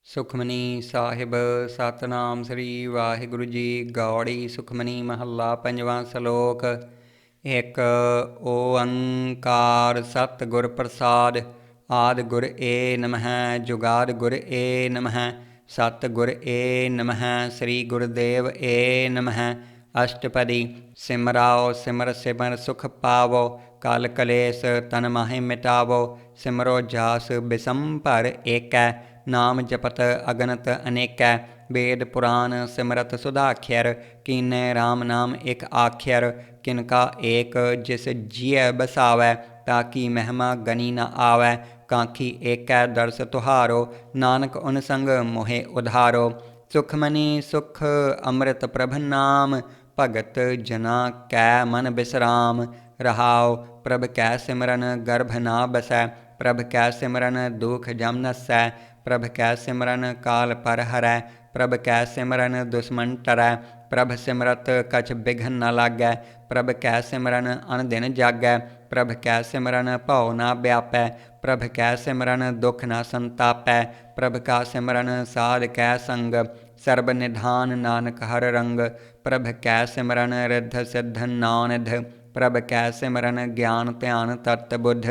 ਸੁਖਮਨੀ ਸਾਹਿਬ ਸਤਨਾਮ ਸ੍ਰੀ ਵਾਹਿਗੁਰੂ ਜੀ। ਗੌੜੀ ਸੁਖਮਨੀ ਮਹੱਲਾ ਪੰਜਵਾਂ ਸ਼ਲੋਕ। ਇੱਕ ਓੰਕਾਰ ਸਤਿਗੁਰ ਪ੍ਰਸਾਦ। ਆਦਿ ਗੁਰ ਏ ਨਮਹਿ ਜੁਗਾਦਿ ਗੁਰ ਏ ਨਮਹਿ। ਸਤਿਗੁਰ ਏ ਨਮਹਿ ਸ੍ਰੀ ਗੁਰਦੇਵ ਏ ਨਮਹਿ। ਅਸ਼ਟਪਦੀ। ਸਿਮਰਾਓ ਸਿਮਰ ਸਿਮਰ ਸੁਖ ਪਾਵੋ। ਕਲ ਕਲੇਸ਼ ਤਨ ਮਾਹਿ ਮਿਟਾਵੋ। ਸਿਮਰੋ ਜਾਸ ਬਿਸੰਭਰ ਏਕੈ। ਨਾਮ ਜਪਤ ਅਗਨਤ ਅਨੇਕੈ। ਵੇਦ ਪੁਰਾਨ ਸਿਮਰਤ ਸੁਧਾਖਿਅਰ। ਕੀਨੇ ਰਾਮ ਨਾਮ ਇਕ ਆਖਿਅਰ। ਕਿਨਕਾ ਏਕ ਜਿਸ ਜੀਅ ਬਸਾਵੈ। ਤਾਕੀ ਮਹਿਮਾ ਗਨੀ ਨ ਆਵੈ। ਕਾਂਖੀ ਏਕੈ ਦਰਸ ਤੁਹਾਰੋ। ਨਾਨਕ ਉਨ ਸੰਗ ਮੋਹਿ ਉਧਾਰੋ। ਸੁਖਮਨੀ ਸੁਖ ਅੰਮ੍ਰਿਤ ਪ੍ਰਭ ਨਾਮ। ਭਗਤ ਜਨਾ ਕੈ ਮਨ ਬਿਸਰਾਮ। ਰਹਾਉ ਪ੍ਰਭ ਕੈ ਸਿਮਰਨ ਗਰਭ ਨਾ ਬਸੈ। ਪ੍ਰਭ ਕੈ ਸਿਮਰਨ ਦੁਖ ਜਮ ਨਸੈ। ਪ੍ਰਭ ਕੈ ਸਿਮਰਨ ਕਾਲ ਪਰ ਹਰੈ। ਪ੍ਰਭ ਕੈ ਸਿਮਰਨ ਦੁਸ਼ਮਨ ਟਰੈ। ਪ੍ਰਭ ਸਿਮਰਤ ਕਛ ਬਿਘਨ ਨ ਲਾਗੈ। ਪ੍ਰਭ ਕੈ ਸਿਮਰਨ ਅਨ ਦਿਨ ਜਾਗੈ। ਪ੍ਰਭ ਕੈ ਸਿਮਰਨ ਭਉ ਨਾ ਵਿਆਪੈ। ਪ੍ਰਭ ਕੈ ਸਿਮਰਨ ਦੁਖ ਨ ਸੰਤਾਪੈ। ਪ੍ਰਭ ਕਾ ਸਿਮਰਨ ਸਾਧ ਕੈ ਸੰਗ। ਸਰਬ ਨਿਧਾਨ ਨਾਨਕ ਹਰ ਰੰਗ। ਪ੍ਰਭ ਕੈ ਸਿਮਰਨ ਰਿੱਧ ਸਿੱਧ ਨੌ ਨਿਧ। ਪ੍ਰਭ ਕੈ ਸਿਮਰਨ ਗਿਆਨ ਧਿਆਨ ਤਤ ਬੁੱਧ।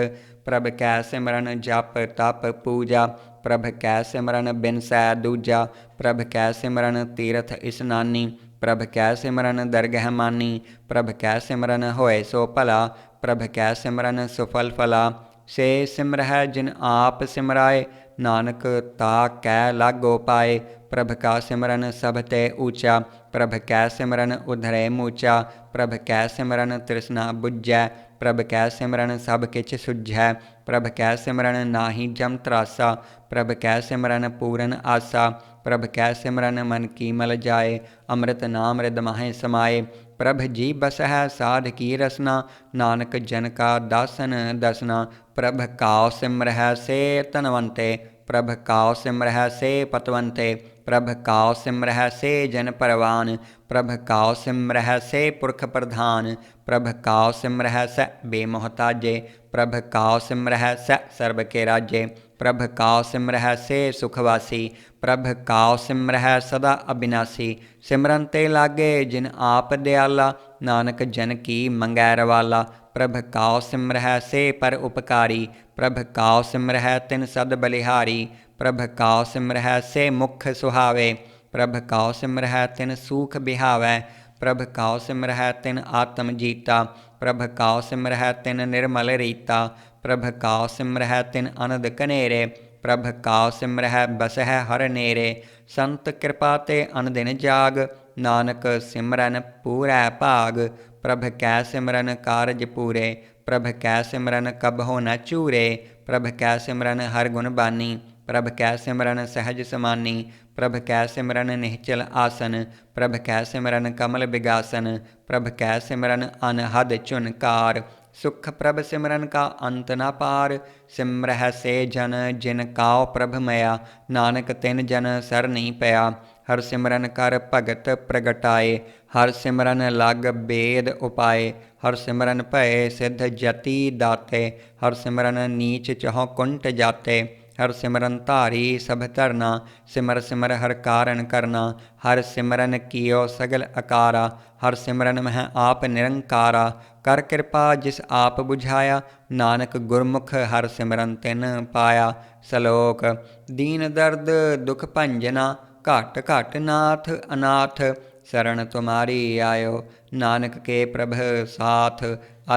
ਪ੍ਰਭ ਕੈ ਸਿਮਰਨ ਜਪ ਤਪ ਪੂਜਾ। ਪ੍ਰਭ ਕੈ ਸਿਮਰਨ ਬਿਨਸੈ ਦੂਜਾ। ਪ੍ਰਭ ਕੈ ਸਿਮਰਨ ਤੀਰਥ ਇਸਨਾਨੀ। ਪ੍ਰਭ ਕੈ ਸਿਮਰਨ ਦਰਗਹਿ ਮਾਨੀ। ਪ੍ਰਭ ਕੈ ਸਿਮਰਨ ਹੋਏ ਸੋ ਭਲਾ। ਪ੍ਰਭ ਕੈ ਸਿਮਰਨ ਸੁਫਲ ਫਲਾ। ਸੇ ਸਿਮਰਹਿ ਜਿਨ ਆਪ ਸਿਮਰਾਏ। ਨਾਨਕ ਤਾ ਕੈ ਲਾਗੋ ਪਾਏ। ਪ੍ਰਭ ਕਾ ਸਿਮਰਨ ਸਭ ਤੇ ਊਚਾ। ਪ੍ਰਭ ਕੈ ਸਿਮਰਨ ਉਧਰੇ ਮੂਚਾ। ਪ੍ਰਭ ਕੈ ਸਿਮਰਨ ਤ੍ਰਿਸ਼ਨਾ ਬੁਝੈ। ਪ੍ਰਭ ਕੈ ਸਿਮਰਨ ਸਭ ਕਿਛ ਸੁਝੈ। ਪ੍ਰਭ ਕੈ ਸਿਮਰਨ ਨਾਹੀ ਜਮ ਤਰਾਸਾ। ਪ੍ਰਭ ਕੈ ਸਿਮਰਨ ਪੂਰਨ ਆਸਾ। ਪ੍ਰਭ ਕੈ ਸਿਮਰਨ ਮਨ ਕੀ ਮਲ ਜਾਏ। ਅੰਮ੍ਰਿਤ ਨਾਮ ਰਿਦ ਮਾਹਿ ਸਮਾਏ। ਪ੍ਰਭ ਜੀ ਬਸਹਿ ਸਾਧ ਕੀ ਰਸਨਾ। ਨਾਨਕ ਜਨ ਕਾ ਦਾਸਨ ਦਸਨਾ। ਪ੍ਰਭ ਕਾਉ ਸਿਮਰਹਿ ਸੇ ਧਨਵੰਤੇ। ਪ੍ਰਭ ਕਾਉ ਸਿਮਰਹਿ ਸੇ ਪਤਵੰਤੇ। ਪ੍ਰਭ ਕਾਉ ਸਿਮਰਹਿ ਸੇ ਜਨ ਪਰਵਾਨ। ਪ੍ਰਭ ਕਾਉ ਸਿਮਰਹਿ ਸੇ ਪੁਰਖ ਪ੍ਰਧਾਨ। ਪ੍ਰਭ ਕਾਉ ਸਿਮਰਹਿ ਸ ਬੇਮੋਹਤਾਜੇ। ਪ੍ਰਭ ਕਾਉ ਸਿਮਰਹਿ ਸ ਸਰਬ ਕੇ ਰਾਜੇ। ਪ੍ਰਭ ਕਾਉ ਸਿਮਰਹਿ ਸੇ ਸੁਖਵਾਸੀ। ਪ੍ਰਭ ਕਾਉ ਸਿਮਰਹਿ ਸਦਾ ਅਬਿਨਾਸੀ। ਸਿਮਰਨ ਤੇ ਲਾਗੇ ਜਿਨ ਆਪ ਦਿਆਲਾ। ਨਾਨਕ ਜਨ ਕੀ ਮੰਗੈ ਰਵਾਲਾ। ਪ੍ਰਭ ਕਾਉ ਸਿਮਰਹਿ ਸੇ ਪਰ ਉਪਕਾਰੀ। ਪ੍ਰਭ ਕਾਉ ਸਿਮਰਹਿ ਤਿਨ ਸਦ ਬਲਿਹਾਰੀ। ਪ੍ਰਭ ਕਾਉ ਸਿਮਰਹਿ ਸੇ ਮੁਖ ਸੁਹਾਵੇ। ਪ੍ਰਭ ਕਾਉ ਸਿਮਰਹਿ ਤਿਨ ਸੂਖ ਬਿਹਾਵੈ। ਪ੍ਰਭ ਕਾਉ ਸਿਮਰਹਿ ਤਿਨ ਆਤਮ ਜੀਤਾ। ਪ੍ਰਭ ਕਾਉ ਸਿਮਰਹਿ ਤਿਨ ਨਿਰਮਲ ਰੀਤਾ। ਪ੍ਰਭ ਕਾਉ ਸਿਮਰਹਿ ਤਿਨ ਅਨੰਦ ਕਨੇਰੇ। ਪ੍ਰਭ ਕਾਉ ਸਿਮਰਹਿ ਬਸਹਿ ਹਰ ਨੇਰੇ। ਸੰਤ ਕਿਰਪਾ ਤੇ ਅਨ ਦਿਨ ਜਾਗ। ਨਾਨਕ ਸਿਮਰਨ ਪੂਰੈ ਭਾਗ। ਪ੍ਰਭ ਕੈ ਸਿਮਰਨ ਕਾਰਜ ਪੂਰੇ। ਪ੍ਰਭ ਕੈ ਸਿਮਰਨ ਕਬਹੁ ਨ ਚੂਰੇ। ਪ੍ਰਭ ਕੈ ਸਿਮਰਨ ਹਰ ਗੁਣ ਬਾਨੀ। ਪ੍ਰਭ ਕੈ ਸਿਮਰਨ ਸਹਿਜ ਸਮਾਨੀ। ਪ੍ਰਭ ਕੈ ਸਿਮਰਨ ਨਿਹਚਲ ਆਸਨ। ਪ੍ਰਭ ਕੈ ਸਿਮਰਨ ਕਮਲ ਬਿਗਾਸਨ। ਪ੍ਰਭ ਕੈ ਸਿਮਰਨ ਅਨਹਦ ਝੁਨਕਾਰ। ਸੁਖ ਪ੍ਰਭ ਸਿਮਰਨ ਕਾ ਅੰਤ ਨ ਪਾਰ। ਸਿਮਰਹਿ ਸੇ ਜਨ ਜਿਨ ਕਾਉ ਪ੍ਰਭ ਮਇਆ। ਨਾਨਕ ਤਿਨ ਜਨ ਸਰਨੀ ਪਿਆ। ਹਰ ਸਿਮਰਨ ਕਰ ਭਗਤ ਪ੍ਰਗਟਾਏ। ਹਰ ਸਿਮਰਨ ਲਗ ਬੇਦ ਉਪਾਏ। ਹਰ ਸਿਮਰਨ ਭਏ ਸਿੱਧ ਜਤੀ ਦਾਤੇ। ਹਰ ਸਿਮਰਨ ਨੀਚ ਚਹੁ ਕੁੰਟ ਜਾਤੇ। ਹਰ ਸਿਮਰਨ ਧਾਰੀ ਸਭ ਧਰਨਾ। ਸਿਮਰ ਸਿਮਰ ਹਰ ਕਾਰਨ ਕਰਨਾ। ਹਰ ਸਿਮਰਨ ਕੀਓ ਸਗਲ ਅਕਾਰਾ। ਹਰ ਸਿਮਰਨ ਮਹਿ ਆਪ ਨਿਰੰਕਾਰਾ। ਕਰ ਕਿਰਪਾ ਜਿਸ ਆਪ ਬੁਝਾਇਆ। ਨਾਨਕ ਗੁਰਮੁਖ ਹਰ ਸਿਮਰਨ ਤਿਨ ਪਾਇਆ। ਸ਼ਲੋਕ। ਦੀਨ ਦਰਦ ਦੁਖ ਭੰਜਨਾ। ਘਟ ਘਟ ਨਾਥ ਅਨਾਥ। ਸਰਣ ਤੁਮਾਰੀ ਆਇਓ। ਨਾਨਕ ਕੇ ਪ੍ਰਭ ਸਾਥ।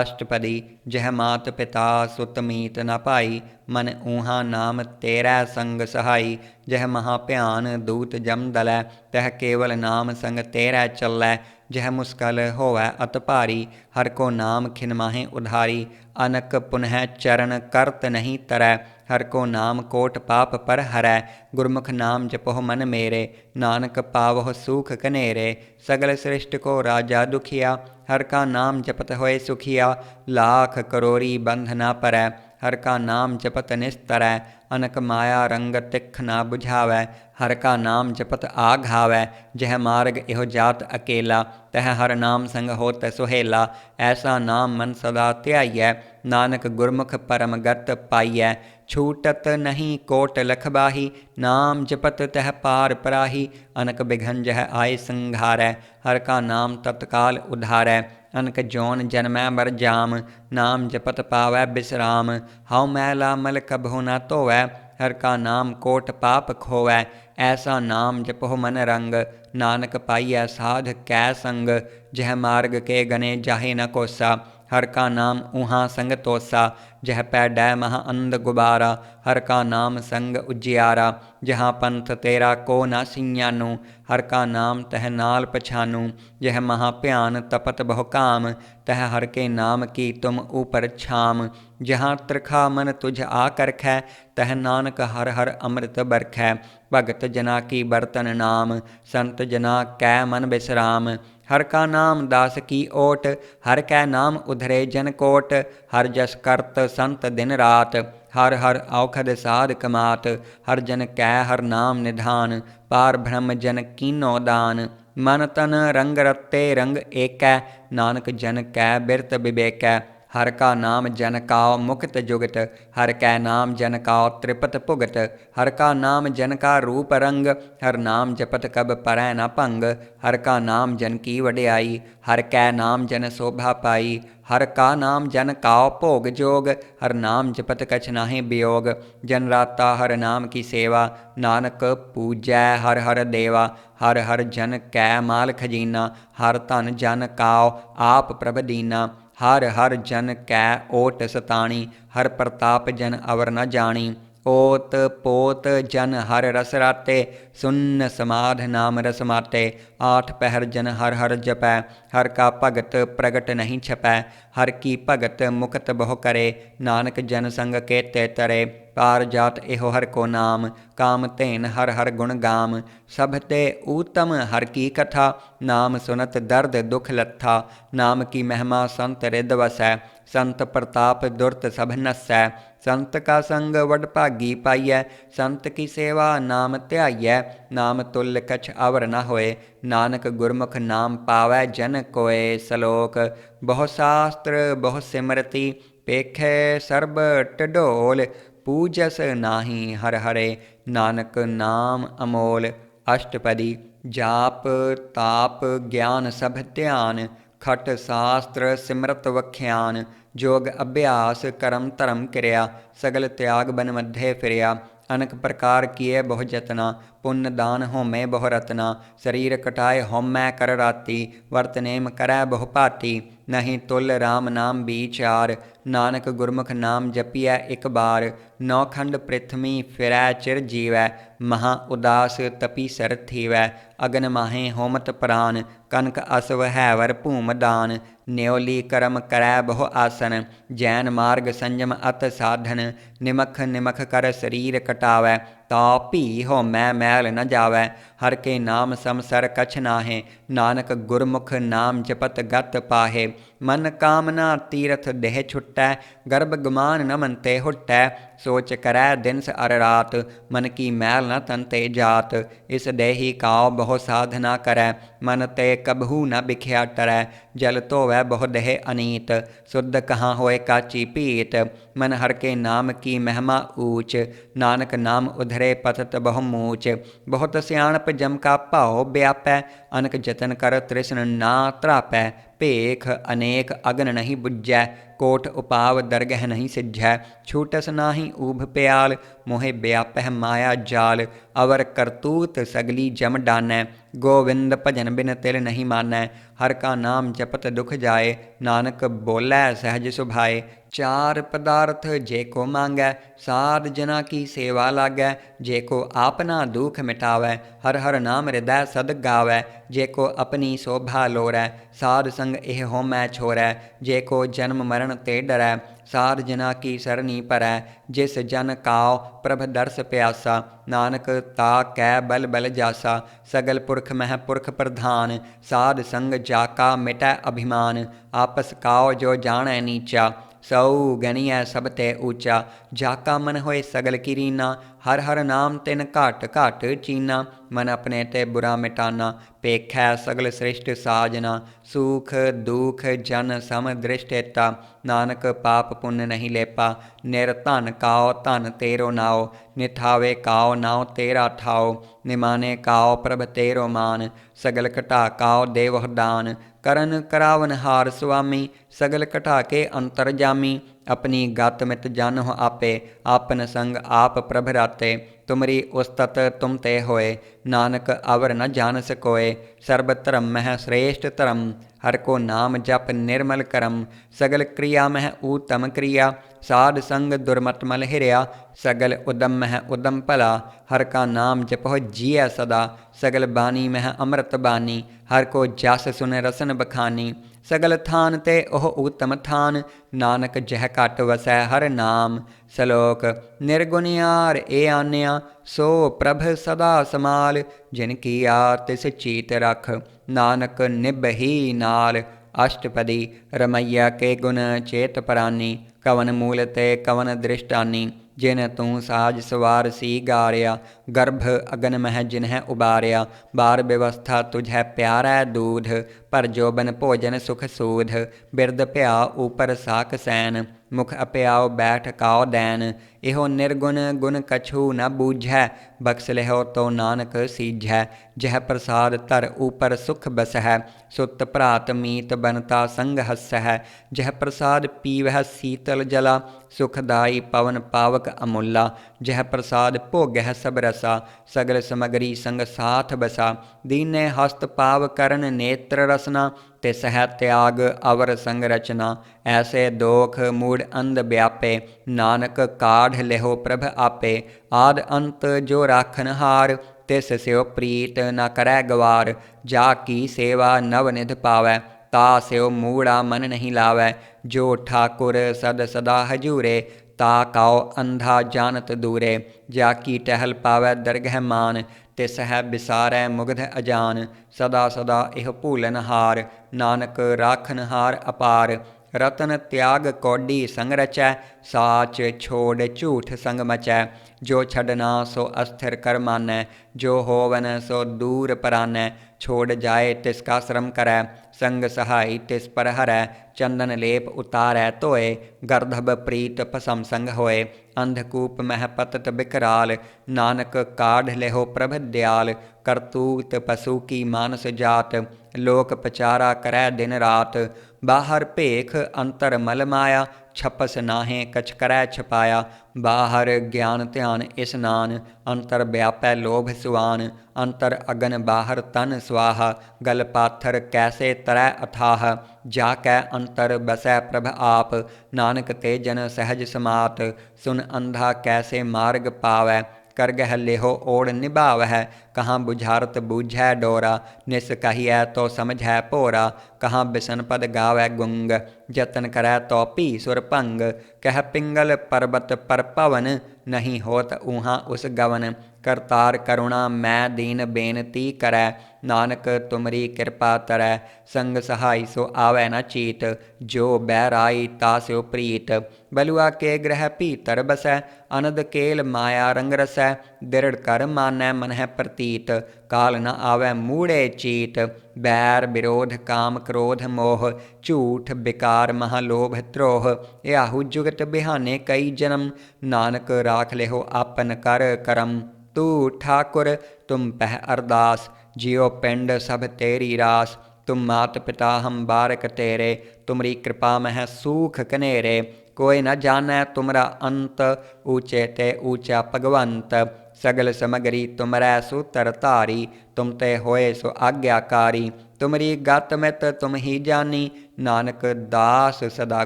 ਅਸ਼ਟਪਦੀ। ਜਹ ਮਾਤ ਪਿਤਾ ਸੁਤ ਮੀਤ ਨ ਭਾਈ। ਮਨ ਊਹਾ ਨਾਮ ਤੇਰੈ ਸੰਗ ਸਹਾਈ। ਜਹ ਮਹਾ ਭਿਆਨ ਦੂਤ ਜਮ ਦਲੈ। ਤਹ ਕੇਵਲ ਨਾਮ ਸੰਗ ਤੇਰੈ ਚੱਲੈ। ਜਹ ਮੁਸਕਲ ਹੋਵੈ ਅਤ ਭਾਰੀ। ਹਰ ਕੋ ਨਾਮ ਖਿਨ ਮਾਹੇ ਉਧਾਰੀ। ਅਨਕ ਪੁਨਹ ਚਰਨ ਕਰਤ ਨਹੀਂ ਤਰੈ। ਹਰ ਕੋ ਨਾਮ ਕੋਟ ਪਾਪ ਪਰ ਹਰੈ। ਗੁਰਮੁਖ ਨਾਮ ਜਪਹੁ ਮਨ ਮੇਰੇ। ਨਾਨਕ ਪਾਵਹੁ ਸੂਖ ਕਨੇਰੇ। ਸਗਲ ਸ੍ਰਿਸ਼ਟ ਕੋ ਰਾਜਾ ਦੁਖੀਆ। ਹਰ ਕਾ ਨਾਮ ਜਪਤ ਹੋਏ ਸੁਖੀਆ। ਲਾਖ ਕਰੋੜੀ ਬੰਧ ਨਾ ਪਰੈ। ਹਰ ਕਾ ਨਾਮ ਜਪਤ ਨਿਸਤਰੈ। ਅਨਕ ਮਾਇਆ ਰੰਗ ਤਿਖ ਨਾ ਬੁਝਾਵੈ। ਹਰ ਕਾ ਨਾਮ ਜਪਤ ਆਘਾਵੈ। ਜਹ ਮਾਰਗ ਇਹੋ ਜਾਤ ਅਕੇਲਾ। ਤਹ ਹਰ ਨਾਮ ਸੰਗ ਹੋਤ ਸੁਹੇਲਾ। ਐਸਾ ਨਾਮ ਮਨ ਸਦਾ ਧਿਆਈਐ। ਨਾਨਕ ਗੁਰਮੁਖ ਪਰਮ ਗਤ ਪਾਈਐ। छूटत नहीं कोट लखबाही, नाम जपत तह पार पराही। अनक बिघन जह आय संघारै, हर का नाम तत्काल उधारै। अनक जौन जन्मै बर जाम, नाम जपत पावै बिसराम। हऊ मैला मल कभो न धोवै, हर का नाम कोट पाप खोवै। ऐसा नाम जपो मन रंग, नानक पाइयै साध कै संग। जह मार्ग के गने जाहे न कोसा, हर का नाम ऊहाँ संग तोसा। जह पैडै महा अंध गुबारा, हर का नाम संग उजियारा। जहाँ पंथ तेरा को न सियानू, हर का नाम तह नाल पछानू। यह महा भयान तपत बहु काम, तह हर के नाम की तुम ऊपर छाम। जहाँ त्रिखा मन तुझ आ करखै, तह नानक हर हर अमृत बरखै। भगत जना की बरतन नाम, संत जना कै मन बिसराम। हर का नाम दास की ओट, हर कै नाम उधरे जन कोट। हर जस करत संत दिन रात, हर हर औखद साध कमात। हर जन कै हर नाम निधान, पार ब्रह्म जन कीनो दान। मन तन रंग रत्ते रंग एकै, नानक जन कै बिरत विवेकै। हर का नाम जन काओ मुक्त जुगत, हर कै नाम जन काओ त्रिपत भुगत। हर का नाम जन का रूप रंग, हर नाम जपत कब परै न भंग। हर का नाम जन की वड्याई, हर कै नाम जन शोभा पाई। हर का नाम जन काओ भोग जोग, हर नाम जपत कछ नाहि वियोग। जन राता हर नाम की सेवा, नानक पूजै हर हर देवा। हर हर जन कै माल खजीना, हर धन जन काओ आप प्रभ दीना। हर हर जन कै ओट सताणी, हर प्रताप जन अवर न जानी। ओत पोत जन हर रस राते, सुन्न समाध नाम रस माते। आठ पहर जन हर हर जपै, हर का भगत प्रगट नहीं छपै। हर की भगत मुकत बहु करे, नानक जन संग केते तरे। पार जात एहो हर को नाम, काम तेन हर हर गुण गाम। सब ते ऊतम हर की कथा, नाम सुनत दर्द दुख लत्था। नाम की महिमा संत रिद वसै, संत प्रताप दुरत सब नसै। संत का संग वड भागी पाइयै, संत की सेवा नाम ध्याइयै। नाम तुल्य कछ अवर न होए, नानक गुरमुख नाम पावै जन कोय। सलोक बहु शास्त्र बहु सिमरति, पेखै सर्ब ढडोल। पूजस नाही हर हरे, नानक नाम अमोल। अष्टपदी जाप ताप ज्ञान सब ध्यान, खट शास्त्र सिमरत वख्यान। जोग अभ्यास करम धर्म क्रिया, सगल त्याग बन मध्य फिरिया। अनक प्रकार किए बहु जतना, पुण्य दान होमे बहु रतना। शरीर कटाए होमै कर राती, वर्त नेम करै बहु भाती। नहीं तुल राम नाम विचार, नानक गुरमुख नाम जपियै एक बार। नौ खंड पृथ्वी फिरै चिर जीवै, महा उदास तपी सर थीवै। अगन माहे होमत प्राण, कनक असव हैवर भूम दान। न्योली करम करै बहु आसन, जैन मार्ग संयम अत साधन। निमख निमख कर शरीर कटावै, ता भी होमै मैल न जावै। हर के नाम समसर कछ नाहे, नानक गुरमुख नाम जपत गत पाहे। मन कामना तीरथ देह छुटै, गर्भ गुमान न मनते हुटै। सोच करै दिनस अर रात, मन की मैल न तनते जात। इस देही काओ बहु साधना करै, मन ते कबहू न बिख्या टरै। जल धोवै बहु देह अनीत, शुद्ध कहाँ होए काची पीत। मन हर के नाम की महिमा ऊच, नानक नाम उधरे पतत बहु मूच। बहुत सियाणप जम का भाव व्यापै, अनक जतन कर तृष्ण ना त्रापै। भेख अनेक अगन नहीं बुझै, कोट उपाव दरगह नहीं सिझै। छूटस नाही ऊभ प्याल, मोहे व्यापह माया जाल। अवर करतूत सगली जम डानै, गोविंद भजन बिन तिल नहीं मानै। हर का नाम जपत दुख जाए, नानक बोलै सहज सुभाए। चार पदार्थ जे को मांगै, साध जना की सेवा लागै। जे को आपना दुख मिटावै, हर हर नाम हृदय सद गावै। जे को अपनी शोभा लोरै, साध संग एह होमै छोरै। जे को जन्म मरण ते डरै, साध जना की सरनी परै। जिस जन काओ प्रभ दर्श प्यासा, नानक ता कै बल बल जासा। सगल पुरख मह पुरख प्रधान, साध संग जाका मिटै अभिमान। आपस काओ जो जानै नीचा, सऊ गणियै सब ते ऊंचा। जाका मन होए सगल की रीना, हर हर नाम तिन घट घट चीना। मन अपने ते बुरा मिटाना, पेखै सगल सृष्ट साजना। सूख दुख जन सम दृष्टिता, नानक पाप पुण्य नहीं लेपा। निर्धन काओ धन तेरो नाओ, निथावे काओ नाओ तेरा ठाओ। निमाने काओ प्रभ तेरो मान, सगल घटा काओ देवह दान। करन करावनहार स्वामी, सगल घटा के अंतर जामी। अपनी गत मित जानहो आपे, आपन संग आप प्रभ राते। तुमरी उस्तत तुम ते होए, नानक अवर न जान सकोए। सर्ब धर्म मह श्रेष्ठ धर्म, हर को नाम जप निर्मल करम। सगल क्रिया मह उत्तम क्रिया, साध संग दुर्मतमल हिरिया। सगल उदम मह उदम भला, हर का नाम जपो जिय सदा। सगल बानी मह अमृत बानी, हर को जस सुन रसन बखानी। सगल थान ते ओह उत्तम थान, नानक जह घट वसै हर नाम। सलोक निर्गुणियार ए आन्या, सो प्रभ सदा समाल। जिन किया तिस चीत रख, नानक निबही नाल। अष्टपदी रमैया के गुण चेत परानी, कवन मूल ते कवन दृष्टानी। जिन तू साज सवार सी गारिया, गर्भ अगन मह जिन्ह उबारिया। बार व्यवस्था तुझै प्यारै दूध, पर जोबन भोजन सुख सूध। बिरद भया ऊपर साक सैन, मुख अप्याओ बैठ काओ दैन। इहो निर्गुण गुण कछु न बूझै, बख्श लिहो तो नानक सीझै। जह प्रसाद धर ऊपर सुख बसहै, सुत भरात मीत बनता संग हसहै। जह प्रसाद पीवह शीतल जला, सुखदाई पवन पावक अमूला। जह प्रसाद भोगह सब रसा, सगल समगरी संग साथ बसा। दीने हस्त पाव करन नेत्र रसना, तिस है त्याग अवर संग रचना। ऐसे दोख मूढ़ अंध व्यापे, नानक काढ़ लेहो प्रभ आपे। आद अंत जो राखन हार, तिस स्यो प्रीत न करै गवार। जा की सेवा नव निध पावै, ता स्यो मूढ़ा मन नहीं लावै। जो ठाकुर सद सदा हजूरे, ता काओ अंधा जानत दूरे। जाकी टहल पावै दरगह मान, तिस है बिसारै मुग्ध अजान। सदा सदा इह भूलन हार, नानक राखन हार अपार। रतन त्याग कौडी संग रचै, साच छोड़ झूठ संग मचै। जो छडना सो अस्थिर कर मानै, जो होवन सो दूर परानै। छोड़ जाए तिसका श्रम करै, संग सहाई तिस पर हरै। चंदन लेप उतारै धोए, गर्दभ प्रीत भसम संग होए। अंधकूप मह पतत बिकराल, नानक काढ़ लेहो प्रभ दयाल। करतूत पशु की मानस जात, लोक पचारा करै दिन रात। बाहर भेख अंतर मल माया, छपस नाहें कछ करै छपाया। बाहर ज्ञान ध्यान स्नान, अंतर व्यापै लोभ सुआन। अंतर अगन बाहर तन स्वाहा, गल पाथर कैसे तरै अथाह। जाकै अंतर बसै प्रभ आप, नानक ते जन सहज समात। सुन अंधा कैसे मार्ग पावै, करगह लेहो ओढ़ निभावह। कहाँ बुझारत बूझै डोरा, निस कहियै तो समझै भोरा। कहाँ बिसन पद गावै गुंग, जतन करै तो पी सुर भंग। कह पिंगल पर्वत पर पवन, नहीं होत ऊहाँ उस गवन। करतार करुणा मैं दीन बेनती करै, नानक तुमरी कृपा तरै। संग सहाय सो आवै न चीत, जो बैराई ता स्यो प्रीत। बलुआ के ग्रह भीतर बसै, अनद केल माया रंग रसै। दृढ़ कर मानै मन है प्रतीत, काल न आवै मूढ़े चीत। बैर विरोध काम क्रोध मोह, झूठ विकार महालोभ द्रोह। याहू जुगत बिहाने कई जन्म, नानक राख लेहो आपन कर करम। तू ठाकुर तुम पह अरदास, जियो पिंड सब तेरी रास। तुम मात पिता हम बारक तेरे, तुमरी कृपा मह सूख कनेरे। कोई न जानै तुमरा अंत, ऊँचे ते ऊँचा भगवंत। सगल समगरी तुमरै सूतर धारी, तुम ते होए सो आज्ञाकारी। तुमरी गत मित तुम ही जानी, नानक दास सदा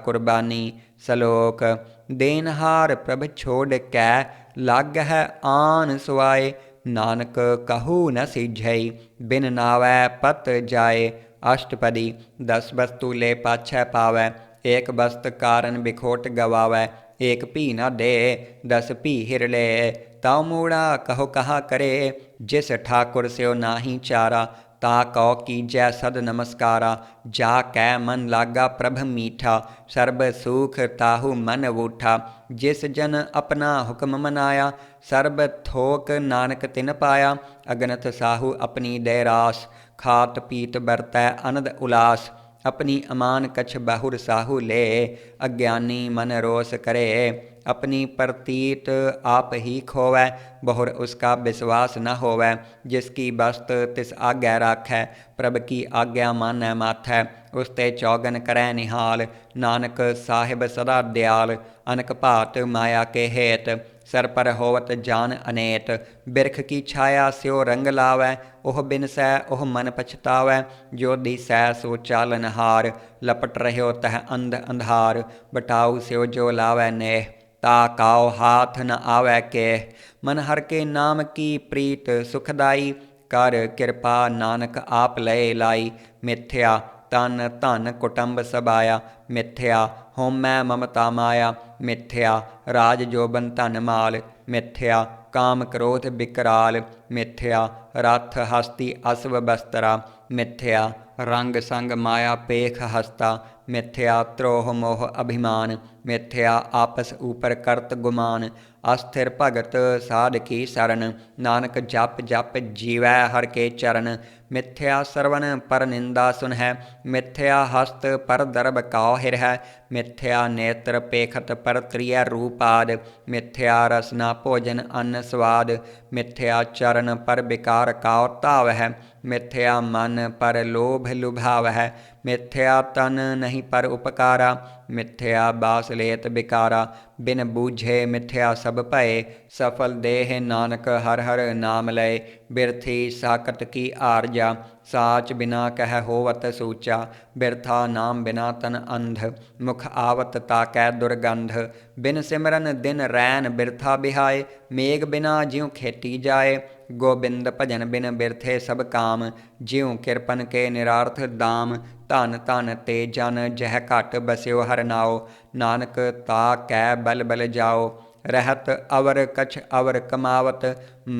कुर्बानी। सलोक देनहार प्रभ छोड़ कै, लाग है आन सुआए। नानक कहू न सीझई, बिन नावै पत जाए। अष्टपदी 10 वस्तु ले पाछै पावै, एक वस्त कारण बिखोट गवावै। एक भी न दे 10 भी हिर ले, ताऊ मूड़ा कहो कहा करे। जिस ठाकुर स्यो नाही चारा, ता कौ कीजै सद नमस्कारा। जा कै मन लागा प्रभ मीठा, सर्ब सुख ताहु मन वूठा। जिस जन अपना हुक्म मनाया, सर्ब थोक नानक तिन पाया। अगनत साहू अपनी दे रास, खात पीत बरतै अनद उलास। अपनी अमान कछ बहुर साहू ले, अज्ञानी मन रोस करे। अपनी प्रतीत आप ही खोवै, बहुर उसका विश्वास न होवै। जिसकी बस्त तिस आज्ञा राखै, प्रभ की आज्ञा मानै माथै। उसते चौगन करै निहाल, नानक साहिब सदा दयाल। अनक भात माया के हेत, सर पर होवत जान अनेत। बिरख की छाया स्यो रंग लावै, ओह बिनसै ओह मन पछतावै। जो दिसै सो चालनहार, लपट रह्यो तह अंध अंधार। बटाऊ स्यो जो लावै नेह, ता काओ हाथ न आवै केह। मन हर के नाम की प्रीत सुखदाई, कर कृपा नानक आप लय लाई। मिथ्या तन धन कुटुंब सबाया, मिथ्या होमै ममता माया। मिथ्या राज जोबन धन माल, मिथ्या काम क्रोध विकराल। मिथ्या रथ हस्ती असव बस्तरा, मिथ्या रंग संग माया पेख हस्ता। मिथ्या त्रोह मोह अभिमान, मिथ्या आपस ऊपर करत गुमान। अस्थिर भगत साध की सरन, नानक जप जप जीवै हर के चरण। मिथ्या सरवण पर निंदा सुनहै, मिथ्या हस्त पर दरब काओ हिरहै। मिथ्या नेत्र पेखत पर त्रिय रूपाद, मिथ्या रसना भोजन अन्न स्वाद। मिथ्या चरण पर विकार काओ तावहै, मिथ्या मन पर लोभ लुभावहै। मिथ्या तन नहीं पर उपकारा, मिथ्या बास लेत बिकारा। बिन बूझे मिथ्या सब भय, सफल देह नानक हर हर नाम लय। बिरथी साकत की आरजा, साच बिना कह होवत सूचा। बिरथा नाम बिना तन अंध, मुख आवत ताकै दुर्गंध। बिन सिमरन दिन रैन बिरथा बिहाय, मेघ बिना ज्यों खेती जाए। गोबिंद भजन बिन बिरथे सब काम, ज्यों किरपन के निरार्थ दाम। धन धन ते जन जह घट बस्यो हर नाओ, नानक ता कै बल बल जाओ। रहत अवर कछ अवर कमावत,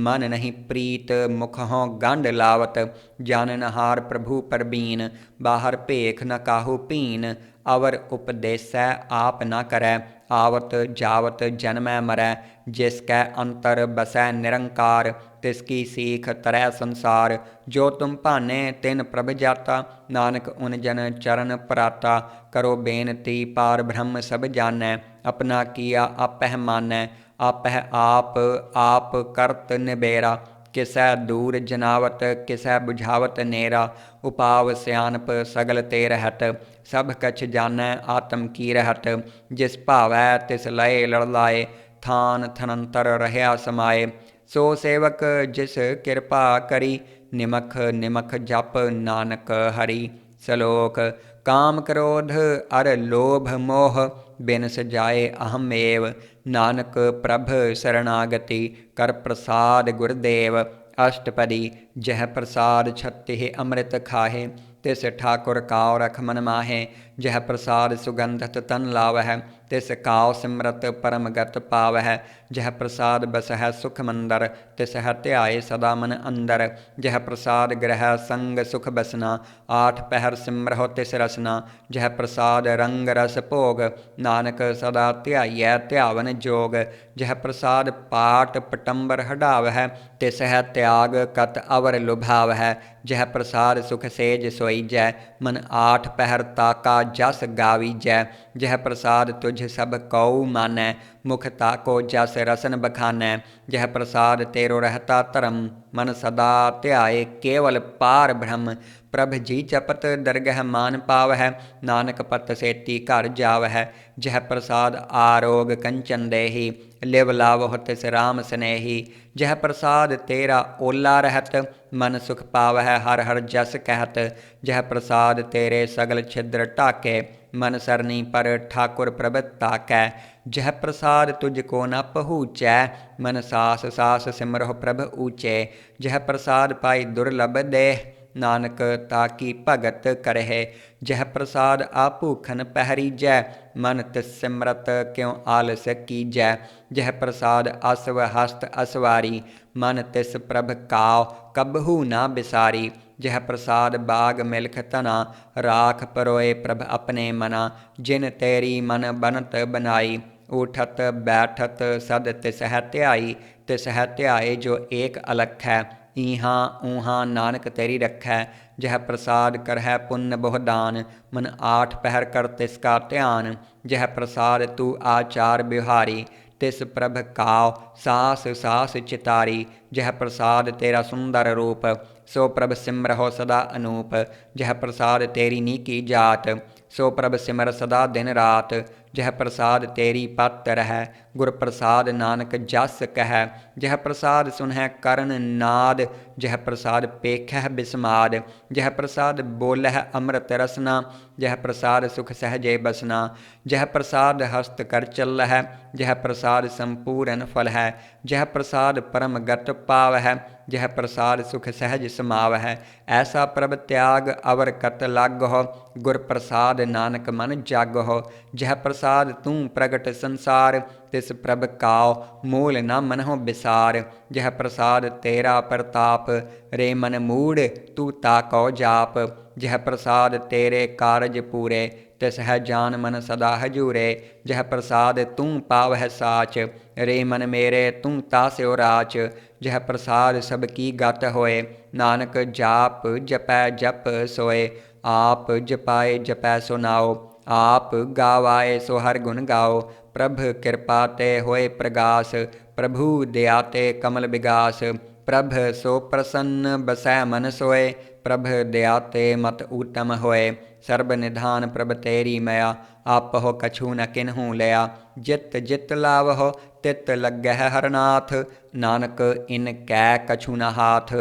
मन नहीं प्रीत मुखहों गंढ लावत। जाननहार प्रभु परबीन, बाहर भेख न काहू पीन। अवर उपदेसै आप न करै, आवत जावत जन्मै मरै। जिसकै अंतर बसै निरंकार, तिसकी सीख तरै संसार। जो तुम भाने तिन प्रभ जाता, नानक उन जन चरण पराता। करो बेनती पार ब्रह्म सब जानै, अपना किया आपह मानै। आपह आप करत निबेरा, किसै दूर जनावत किसै बुझावत नेरा। उपाव सियानप सगल ते रहत, सब कछ जानै आत्म की रहत। जिस भावै तिस लय लड़लाए, थान थनंतर रहया समाए। सो सेवक जिस कृपा करी, निमख निमख जप नानक हरि। सलोक काम क्रोध अर लोभ मोह, बिनस जाए अहम एव। नानक प्रभ शरणागति, कर प्रसाद गुरदेव। अष्टपदी जह प्रसाद छत्ति अमृत खाहे, तिस ठाकुर काओ रख मन माहे। जह प्रसाद सुगंधत तन लावह, तिस काओ सिमरत परम गत पावह। जह प्रसाद बसह सुख मंदर, तिस ध्याए सदा मन अंदर। जह प्रसाद ग्रह संग सुख बसना, आठ पहर सिमरहो तिस रसना। जह प्रसाद रंग रस भोग, नानक सदा ध्याइयै ध्यावन जोग। जह प्रसाद पाट पटंबर हडावह, तिस है त्याग कत अवर लुभावह। जह प्रसाद सुख सेज सोईजै, मन आठ पहर ताका जस गावीजै। जह प्रसाद तुझ सब कऊ मानै, मुख ताको जस रसन बखानै। जह प्रसाद तेरो रहता धर्म, मन सदा ध्याए केवल पार ब्रह्म। प्रभ जी जपत दरगह मान पावह, नानक पत सेती घर जावह। जह प्रसाद आरोग कंचन देही, लिव लावह तिस राम स्नेही। जह प्रसाद तेरा ओला रहत, मन सुख पावह हर हर जस कहत। जह प्रसाद तेरे सगल छिद्र ढाके, मन सरनी पर ठाकुर प्रभ ताकै। जह प्रसाद तुझको न पहुँचै, मन सास सास सिमरहो प्रभ ऊँचे। जह प्रसाद पाई दुर्लभ देह, नानक ताकी भगत करहे। जह प्रसाद आभूखन पहरीजै, मन तिस सिमरत क्यों आलस कीजै। जह प्रसाद असव हस्त असवारी, मन तिस प्रभ काओ कबहू ना बिसारी। जह प्रसाद बाग मिल्ख तना, राख परोए प्रभ अपने मना। जिन तेरी मन बनत बनाई, उठत बैठत सद तिसह ध्याई। तिसह ध्याए जो एक अलख है, ईहाँ ऊहाँ नानक तेरी रखै। जह प्रसाद करहै पुण्य बहु दान, मन आठ पहर कर तिसका ध्यान। जह प्रसाद तू आचार बिहारी, तिस प्रभ काव सास सास चितारी। जह प्रसाद तेरा सुंदर रूप, सो प्रभ सिमरहो सदा अनूप। जह प्रसाद तेरी नीकी जात, सो प्रभ सिमर सदा दिन रात। जह प्रसाद तेरी पत रह, गुर प्रसाद नानक जस कह। जह प्रसाद सुनह करण नाद, जह प्रसाद पेखह बिस्माद। जह प्रसाद बोलह अमृत रसना, जह प्रसाद सुख सहजे बसना। जह प्रसाद हस्त कर चलह, जह प्रसाद संपूर्ण फल है। जह प्रसाद परम गत पावह, जह प्रसाद सुख सहज समावह। ऐसा प्रभ त्याग अवर कत लागहो, गुर प्रसाद नानक मन जागहो। जह प्रसाद तू प्रगट संसार, तिस प्रभ काव मूल न मनहो बिसार। जह प्रसाद तेरा प्रताप, रे मन मूढ़ तू ताको जाप। जह प्रसाद तेरे कारज पूरे, तिस है जान मन सदा हजूरे। जह प्रसाद तू पावह साच, रे मन मेरे तू तास्यो राच। जह प्रसाद सबकी गत होए, नानक जाप जपै जप सोए। आप जपाए जपै सो नाओ, आप गावाए सो हर गुण गाओ। प्रभ कृपा ते होए प्रगास, प्रभु दया ते कमल विगास। प्रभ सो प्रसन्न बसै मन सोए, प्रभ दया ते मत ऊतम होए। सर्ब निधान प्रभ तेरी मया, आपहो कछु न किन्हू लया। जित जित लावहो तित लगह हरनाथ, नानक इन कै कछु न हाथ।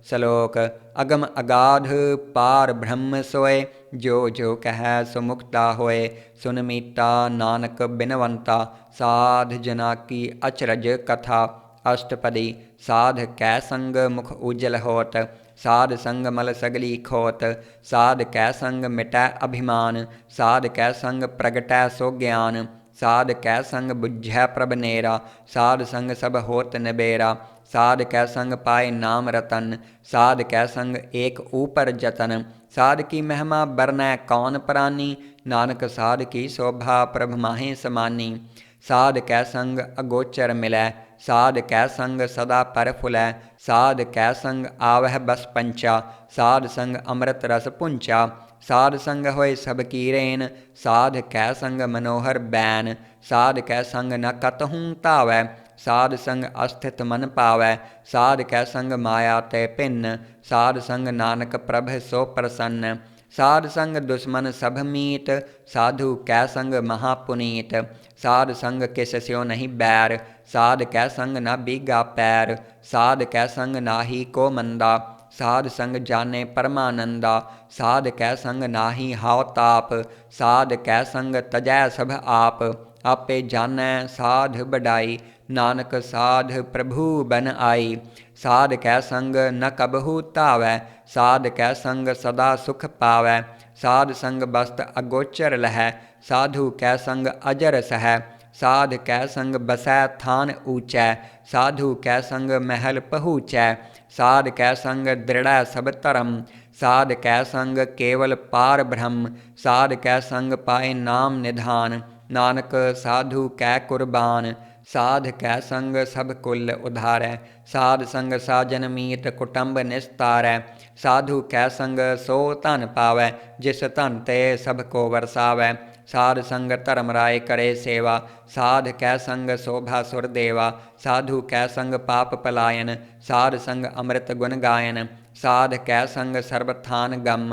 सलोक अगम अगाध पार ब्रह्म सोए, जो जो कह सो मुक्ता होए। सुन मीता नानक बिनवंता, साध जना की अचरज कथा। अष्टपदी साध कै संग मुख उज्जल होत, साध संग मल सगली खोत। साध कै संग मिटै अभिमान, साध कै संग प्रगटै सो ज्ञान। साध कै संग बुझै प्रभ नेरा, साध संग सब होत निबेरा। साध कै संग पाए नाम रतन, साध कै संग एक ऊपर जतन। साध की महिमा बरनै कौन प्रानी, नानक साध की शोभा प्रभ माहे समानी। साध कै संग अगोचर मिलै, साध कै संग सदा पर फुलै। साध कै संग आवह बस पंचा, साध संग अमृत रस पुंचा। साध संग होए सब की रेन, साध कै संग मनोहर बैन। साध कै संग न कतहूँ तावै, साध संग अस्थित मन पावै। साध कै संग माया ते भिन्न, साध संग नानक प्रभ सो प्रसन्न। साध संग दुश्मन सब मीत, साधु कै संग महापुनीत। साध संग किस स्यो नहीं बैर, साध कै संग न बीगा पैर। साध कै संग नाही को मंदा, साध संग जाने परमानंदा। साध कै संग नाही हाव ताप, साध कै संग तजै सब आप। आपे जानै साध बड़ाई, नानक साध प्रभु बन आई। साध कै संग न कबहू तावै, साध कै संग सदा सुख पावै। साध संग बस्त अगोचर लहै, साधु कै संग अजर सहै। साध कै संग बसै थान ऊँचै, साधु कै संग महल पहुँचै। साध कै संग दृढ़ सब धर्म, साध कै संग केवल पार ब्रह्म। साध कै संग पाए नाम निधान, नानक साधु कै कुर्बान। साध कै संग सब कुल उधारै, साध संग साजन मीत कुटुंब निस्तारै। साधु कै संग सो धन पावै, जिस धन ते सब को वरसावै। साध संग धर्म राय करे सेवा, साध कै संग शोभा सुर देवा। साधु कै संग पाप पलायन, साध संग अमृत गुण गायन। साध कै संग सर्वथान गम,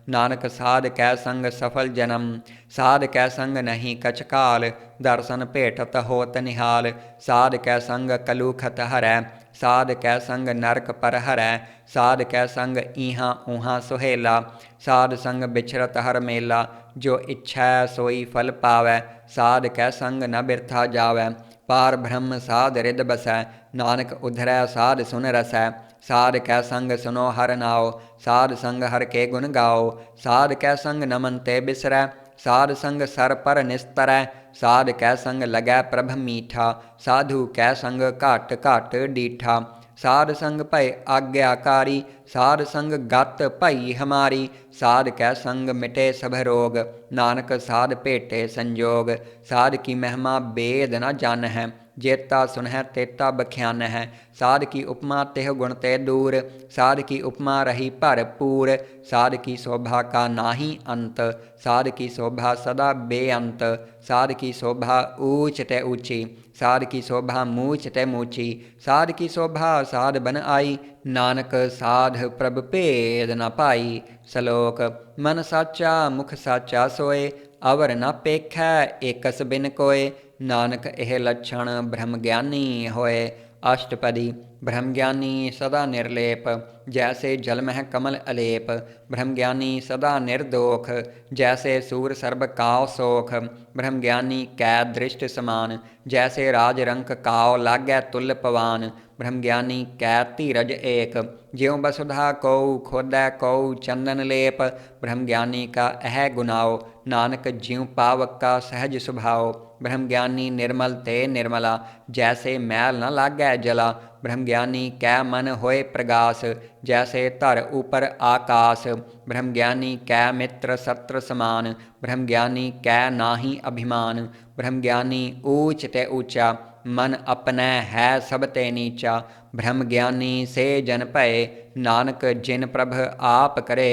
नानक साध कै संग सफल जन्म। साध कै संग नहीं कछ काल, दर्शन भेटत होत निहाल। साध कै संग कलूखत हरै, साध कै संग नरक पर हरै। साध कै संग ईहाँ ऊहाँ सुहेला, साध संग बिछरत हर मेला। जो इच्छा सोई फल पावै, साध कै संग न बिरथा जावै। पार ब्रह्म साध रिद बसै, नानक उधरै साध सुन रसै। साध कै संग सुनो हर नाओ, साध संग हर के गुण गाओ। साध कै संग नमन ते बिसरै, साध संग सर पर निस्तरै। साध कै संग लगै प्रभ मीठा, साधु कै संग घाट घाट डीठा। साध संग भय आज्ञाकारी, साध संग गत भई हमारी। साध कै संग मिटे सब रोग, नानक साध भेटे संजोग। साध की महिमा बेद न जान है, जेता सुनह तेता बख्यान है। साध की उपमा तेह गुण ते दूर, साध की उपमा रही भरपूर। साध की शोभा का नाही अंत, साध की शोभा सदा बेअंत। साध की शोभा ऊंच ते ऊंची, साध की शोभा मूछ ते मूछी। साध की शोभा साध बन आई, नानक साध प्रभ भेद न पाई। सलोक मन साचा मुख साचा सोए, अवर न पेखै एकस बिन कोय। नानक एह लक्षण ब्रह्म ज्ञानी होए। अष्टपदी ब्रह्म ज्ञानी सदा निर्लेप, जैसे जल मह कमल अलेप। ब्रह्म ज्ञानी सदा निर्दोख, जैसे सूर सर्ब काव सोख। ब्रह्म ज्ञानी कै दृष्ट समान, जैसे राज रंक काव लागै तुल पवान। ब्रह्म ज्ञानी कै धीरज एक, ज्यों वसुधा कौ खोदै कौ चंदन लेप। ब्रह्म ज्ञानी का अह गुनाओ, नानक ज्यों पावक का सहज स्वभाव। ब्रह्म ज्ञानी निर्मल ते निर्मला, जैसे मैल न लागै जला। ब्रह्म ज्ञानी कै मन होए प्रगास, जैसे धर ऊपर आकाश। ब्रह्म ज्ञानी कै मित्र शत्रु समान, ब्रह्म ज्ञानी कै नाही अभिमान। ब्रह्म ज्ञानी ऊंच ते ऊंचा, मन अपनै है सब ते नीचा। ब्रह्म ज्ञानी से जन भय, नानक जिन प्रभ आप करे।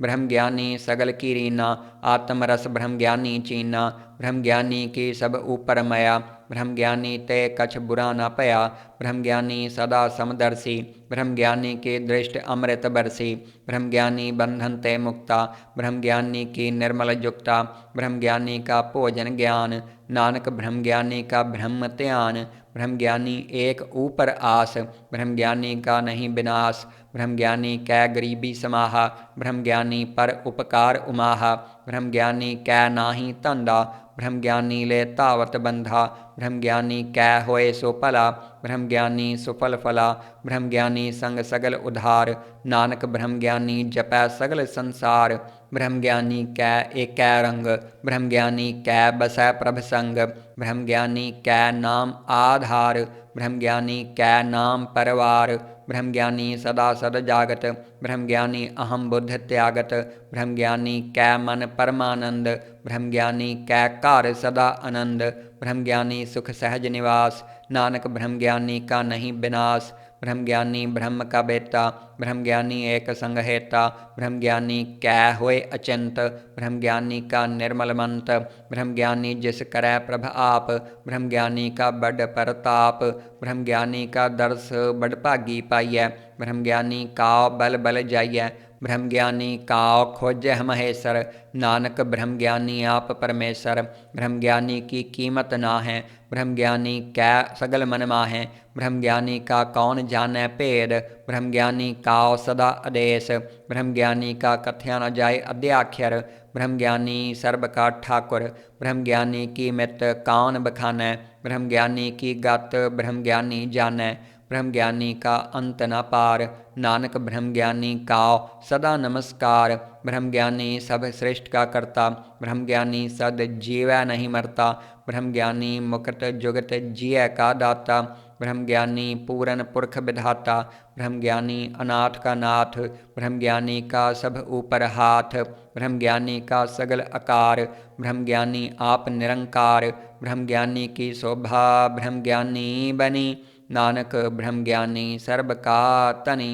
ब्रह्म ज्ञानी सगल की रीना, आत्म रस ब्रह्म ज्ञानी चीना। ब्रह्म ज्ञानी की सब ऊपर मया, ब्रह्म ज्ञानी ते कछ बुरा न पया। ब्रह्म ज्ञानी सदा समदर्शी, ब्रह्म ज्ञानी की दृष्ट अमृत बरसी। ब्रह्म ज्ञानी बंधन ते मुक्ता, ब्रह्म ज्ञानी की निर्मल जुक्ता। ब्रह्म ज्ञानी का भोजन ज्ञान, नानक ब्रह्म ज्ञानी का ब्रह्म ध्यान। ब्रह्म ज्ञानी एक ऊपर आस, ब्रह्म ज्ञानी का नहीं विनाश। ब्रह्म ज्ञानी कै गरीबी समाहा, ब्रह्म ज्ञानी पर उपकार उमाहा। ब्रह्म ज्ञानी कै नाही धंधा, ब्रह्म ज्ञानी ले धावत बंधा। ब्रह्म ज्ञानी कै होए सो भला, ब्रह्म ज्ञानी सुफल फला। ब्रह्म ज्ञानी संग सगल उधार, नानक ब्रह्म ज्ञानी जपै सगल संसार। ब्रह्म ज्ञानी कै एकै रंग, ब्रह्म ज्ञानी कै बसै प्रभ संग। ब्रह्म ज्ञानी कै नाम आधार, ब्रह्म ज्ञानी कै नाम परवार। ब्रह्म ज्ञानी सदा सद जागत, ब्रह्म ज्ञानी अहम बुद्ध त्यागत। ब्रह्म ज्ञानी कै मन परमानंद, ब्रह्म ज्ञानी कै घर सदा आनंद। ब्रह्म ज्ञानी सुख सहज निवास, नानक ब्रह्म ज्ञानी का नहीं विनाश। ब्रह्म ज्ञानी ब्रह्म का बेता, ब्रह्म ज्ञानी एक संग हेता। ब्रह्म ज्ञानी कै होए अचिंत, ब्रह्म ज्ञानी का निर्मल मंत। ब्रह्म ज्ञानी जिस करै प्रभ आप, ब्रह्म ज्ञानी का बड़ परताप। ब्रह्म ज्ञानी का दर्श बड़ भागी पाइयै, ब्रह्म ज्ञानी काव बल बल जाइयै। ब्रह्म ज्ञानी काव खोजह महेश्वर, नानक ब्रह्म ज्ञानी आप परमेश्वर। ब्रह्म ज्ञानी की कीमत ना है, ब्रह्म ज्ञानी कै सगल मन माहे। ब्रह्म ज्ञानी का कौन जानै भेद, ब्रह्म ज्ञानी काव सदा आदेश। ब्रह्म ज्ञानी का कथ्या न जाए अध्याक्षर, ब्रह्म ज्ञानी सर्ब का ठाकुर। ब्रह्म ज्ञानी की मित कौन बखानै, ब्रह्म ज्ञानी की गत ब्रह्म ज्ञानी जानै। ब्रह्म ज्ञानी का अंत न पार, नानक ब्रह्म ज्ञानी काव सदा नमस्कार। ब्रह्म ज्ञानी सब सृष्टि का करता, ब्रह्म ज्ञानी सद जीवै नहीं मरता। ब्रह्म ज्ञानी मुक्त जुगत जिय का दाता, ब्रह्म ज्ञानी पूरन पुरख विधाता। ब्रह्म ज्ञानी अनाथ का नाथ, ब्रह्म ज्ञानी का सब ऊपर हाथ। ब्रह्म ज्ञानी का सगल आकार, ब्रह्म ज्ञानी आप निरंकार। ब्रह्म ज्ञानी की शोभा ब्रह्म ज्ञानी बनी, नानक ब्रह्म ज्ञानी सर्ब का तनी।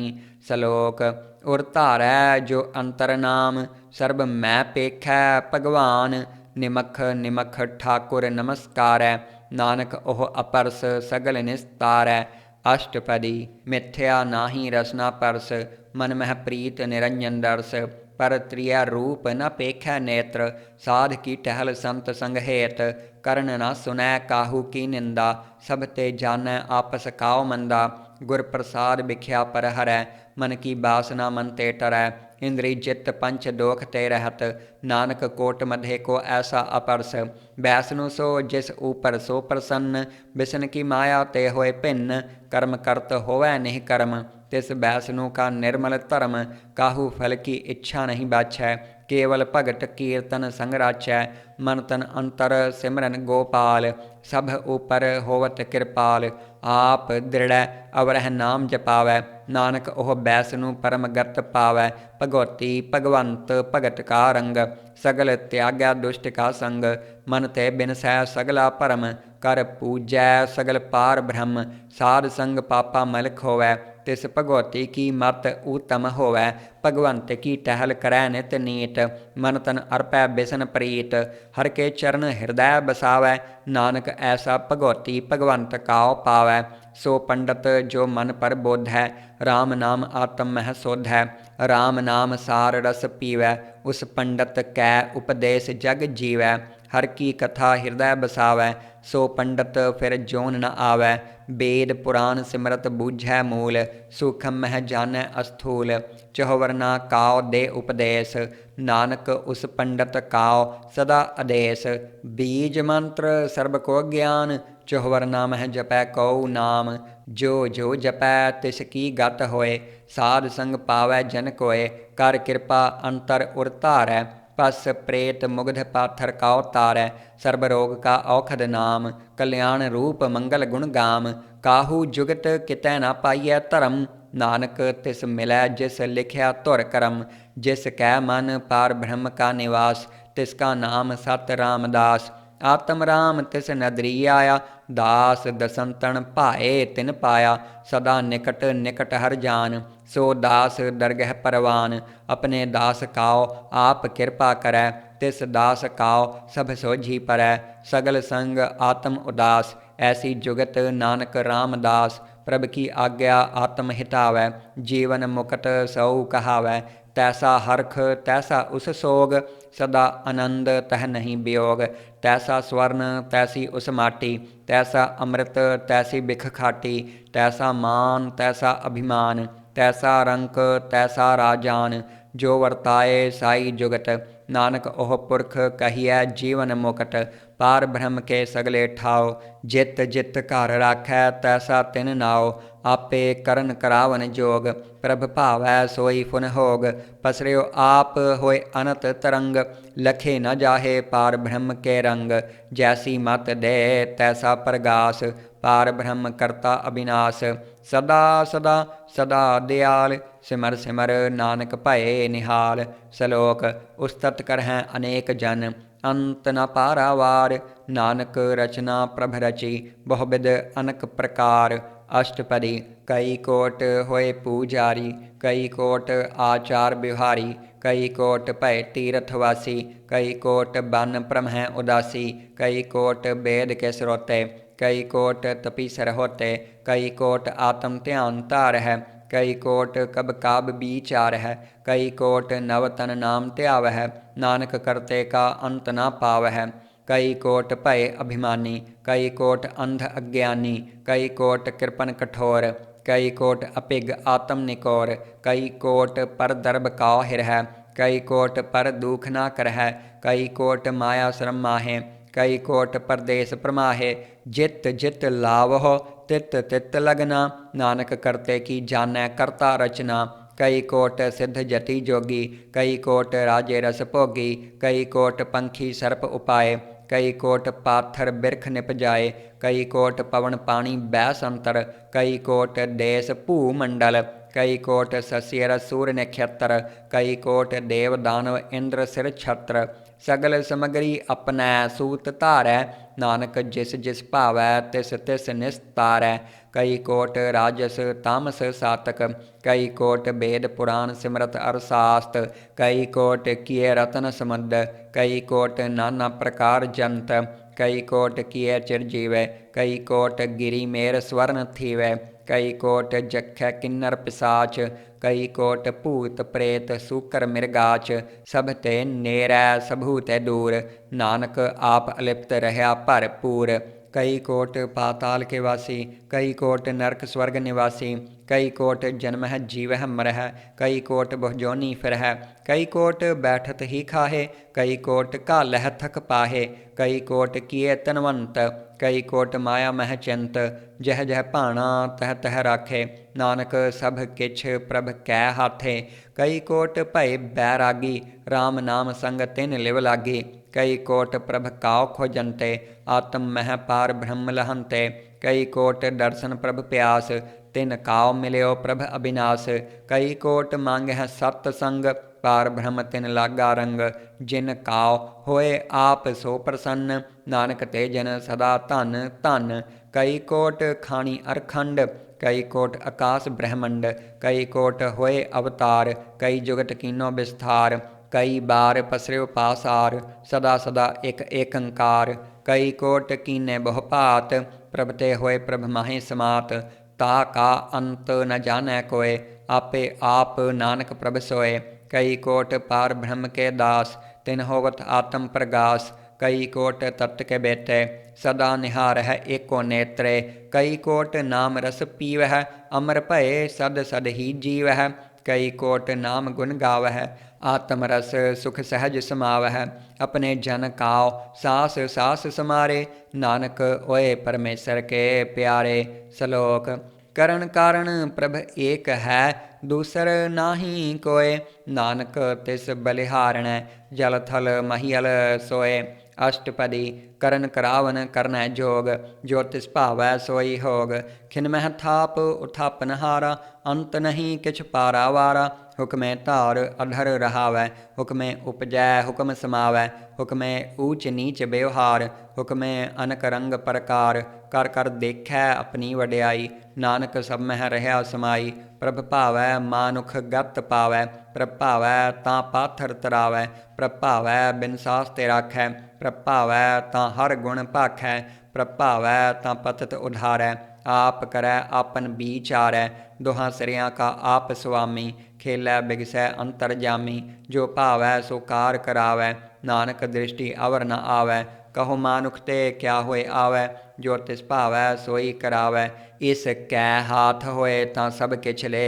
सलोक उर धारै जो अंतर नाम, सर्ब मैं पेखै भगवान। निमख निमख ठाकुर नमस्कारै, नानक ओह अपरस सगल निस्तारै। अष्टपदी मिथ्या नाही रसना परस, मन मह प्रीत निरंजन दर्श। पर त्रिय रूप न पेखै नेत्र, साध की टहल संत संग हेत। करण न सुनै काहू की निंदा, सब ते जानੈ आपस काओ मंदा। गुर प्रसाद बिख्या पर हरै, मन की बासना मन ते टरै। इंद्रिय चित्त पंच दोख ते रहत, नानक कोट मधे को ऐसा अपरस। बैसनु सो जिस ऊपर सो प्रसन्न, बिसन की माया ते होए भिन्न। कर्म करत होवै निह कर्म, तिस बैसनु का निर्मल धर्म। काहू फल की इच्छा नहीं बाछै, केवल भगत कीर्तन संग राचै। मन तन अंतर सिमरन गोपाल, सब ऊपर होवत कृपाल। आप दृढ़ अवरह नाम जपावै, नानक ओह बैसनु परम गत पावै। भगवती भगवंत भगत का रंग, सगल त्याग्या दुष्ट का संग। मन ते बिनसै सगला भरम, कर पूजै सगल पार ब्रह्म। साध संग पापा मल खोवै, तिस भगवती की मत उत्तम होवै। भगवंत की टहल करै नित नीत, मन तन अर्पै बिसन प्रीत। हर के चरण हृदय बसावै, नानक ऐसा भगवती भगवंत काओ पावै। सो पंडित जो मन पर बोध है, राम नाम आत्म मह शोध है। राम नाम सार रस पीवै, उस पंडित कै उपदेश जग जीवै। हर की कथा हृदय बसावै, सो पंडित फिर जोन न आवै। वेद पुराण सिमरत बूझै मूल, सूखम मह जानੈ अस्थूल। चहुवरना काओ दे उपदेश, नानक उस पंडित काओ सदा आदेश। बीज मंत्र सर्ब को ज्ञान, चहुवरना मह जपै कऊ नाम। जो जो जपै तिस की गत होए, साध संग पावै जन कोय। कर कृपा अंतर उर धारै, पस प्रेत मुग्ध पाथर काओ तारै। सर्ब रोग का औखद नाम, कल्याण रूप मंगल गुण गाम। काहू जुगत कितै न पाइयै धर्म, नानक तिस मिलै जिस लिखिया धुर करम। जिस कै मन पार ब्रह्म का निवास, तिसका नाम सत रामदास। आत्म राम तिस नदरी आया, दास दसंतन भाए तिन पाया। सदा निकट निकट हर जान, सो दास दरगह परवान। अपने दास काओ आप कृपा करै, तिस दास काओ सब सोझी परै। सगल संग आत्म उदास, ऐसी जुगत नानक रामदास। प्रभ की आज्ञा आत्म हितावै, जीवन मुकट सऊ कहावै। तैसा हरख तैसा उस सोग, सदा आनंद तह नहीं वियोग। तैसा स्वर्ण तैसी उस माटी, तैसा अमृत तैसी बिख खाटी। तैसा मान तैसा अभिमान, तैसा रंक तैसा राजान। जो वर्ताए साई जुगत, नानक ओह पुरख कहिए जीवन मुकट। पार ब्रह्म के सगले ठाओ, जित जित घर राखै तैसा तिन नाओ। आपे करन करावन जोग, प्रभ भावै सोई फुन होग। पसरियो आप होए अनत तरंग, लखे न जाहे पार ब्रह्म के रंग। जैसी मत दे तैसा प्रगास, पार ब्रह्म करता अविनाश। सदा सदा सदा दयाल, सिमर सिमर नानक भये निहाल। सलोक उस्तत करहैं अनेक जन, अंत न पारावार। नानक रचना प्रभ रची, बहुविध अनक प्रकार। अष्टपदी कई कोट होए पूजारी, कई कोट आचार बिहारी। कई कोट भय तीर्थवासी, कई कोट बन प्रमह उदासी। कई कोट वेद के स्रोते, कई कोट तपीसर होते। कई कोट आत्म ध्यान धार है, कई कोट कब काब विचार है। कई कोट नवतन नाम त्याव है, नानक करते का अंत ना पाव है। कई कोट भय अभिमानी, कई कोट अंध अज्ञानी। कई कोट कृपन कठोर, कई कोट अपिग आत्म निकोर। कई कोट पर दर्भ काओ हिर है, कई कोट पर दुख ना कर है। कई कोट माया श्रम माहे, कई कोट परदेश प्रमाहे। जित जित लावहो तित तित लगना, नानक करते की जानै करता रचना। कई कोट सिद्ध जति जोगी, कई कोट राजे रस भोगी। कई कोट पंखी सर्प उपाय, कई कोट पाथर बिरख निपजाए। कई कोट पवन पानी बैसंतर, कई कोट देश भूमंडल। कई कोट सस्यर सूर्य नक्षत्र, कई कोट देव दानव इंद्र सिर छत्र। सगल समगरी अपनै सूत धारै, नानक जिस जिस भावै तिस तिस निस्तारै। कई कोट राजस तामस सातक, कई कोट वेद पुराण सिमरत अरसास्त। कई कोट किए रतन समुद्र, कई कोट नाना प्रकार जंत। कई कोट किए चिरजीवै, कई कोट गिरी मेर स्वर्ण थीवै। कई कोट जखै किन्नर पिसाच, कई कोट भूत प्रेत सूकर मिर्गाच। सब ते नेरै सबहू ते दूर, नानक आप अलिप्त रह्या भरपूर। कई कोट पाताल के वासी, कई कोट नरक स्वर्ग निवासी। कई कोट जन्मह जीवह मरह, कई कोट बहुजोनी फिरह। कई कोट बैठत ही खाहे, कई कोट घालह थक पाहे। कई कोट किए तनवंत, कई कोट माया मह चिंत, जह जह भाणा तह तह राखे। नानक सब किछ प्रभ कै हाथे, कई कोट भय बैरागी। राम नाम संग तिन लिव लागी, कई कोट प्रभ काव खोजंते। आत्म मह पार ब्रह्म लहंते, कई कोट दर्शन प्रभ प्यास। तिन काव मिल्यो प्रभ अविनाश, कई कोट मांगह सत संग। पार ब्रह्म तिन लागा रंग, जिन काव होए आप सो प्रसन्न। नानक ते जन सदा धन धन, कई कोट खानी अरखंड। कई कोट आकाश ब्रह्मंड, कई कोट होए अवतार। कई जुगत कीनो विस्तार, कई बार पसर्यो पासार। सदा सदा एक एकंकार, कई कोट कीने बहु भात। प्रभ ते होए प्रभ माहि समात, ता का अंत न जानै कोय। आपे आप नानक प्रभ सोए, कई कोट पार ब्रह्म के दास। तिन होवत आत्म प्रगास, कई कोट तत्त के बेटे। सदा निहारह एको नेत्रे, कई कोट नाम रस पीवह। अमर भये सद सद ही जीवह, कई कोट नाम गुण गावह। आत्म रस सुख सहज समावह, अपने जन काव सास सास समारे। नानक ओए परमेश्वर के प्यारे। सलोक करण कारण प्रभ एक है, दूसर नाहि कोय। नानक तिस बलिहारणै, जल थल महियल सोए। अष्टपदी करन करावन करनै जोग, जो तिस भावै सोई होग। खिनमह थाप उथापन हारा, अंत नहीं किछ पारावारा। हुक्मे धार अधर रहावै, हुक्मे उपजै हुक्म समावै। हुक्मे ऊच नीच व्यवहार, हुक्मे अनक रंग प्रकार। कर कर देखै अपनी वड्याई, नानक सब मह रह्या समाई। प्रभ भावै मानुख गत पावै, प्रभ भावै तां पाथर तरावै। प्रभ भावै बिन सास ते राखै, प्रभ भावै तां हर गुण भाखै। प्रभ भावै तां पतित उधारै, आप करै आपन बिचारै। दोहां सिरियां का आप सुआमी, खेलै बिगसै अंतर जामी। जो भावै सो कार करावै, नानक दृष्टि अवर न आवै। कहो मानुख ते क्या होए आवै, जो तिस भावै सोई करावै। इस कै हाथ होए तां सब किछ ले,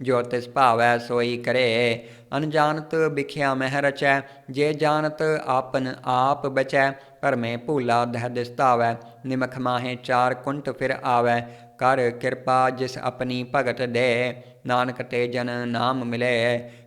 जो तिस भावै सोई करे। अनजानत बिख्या मह रचै, जे जानत आपन आप बचै। भरमे भूला दह दिसतावै, निमख माहे चार कुंट फिर आवै। कर किरपा जिस अपनी भगत दे, नानक ते जन नाम मिले।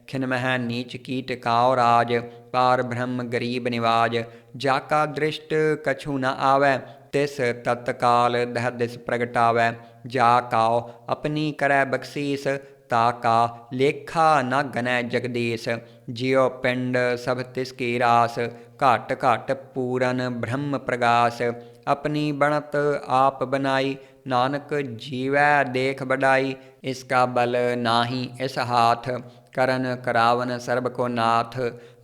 खिनमह नीच कीट काव राज, पार ब्रह्म गरीब निवाज। जाका दृष्ट कछु न आवै, तिस तत्काल दह दिस प्रगटावै। जा काव अपनी करै बख्शीस, ताका लेखा न गनै जगदीश। जियो पिंड सब तिसकी रास, घट घट पूरन ब्रह्म प्रगास। अपनी बनत आप बनाई, नानक जीवै देख बड़ाई। इसका बल नाही इस हाथ, करन करावन सर्ब को नाथ।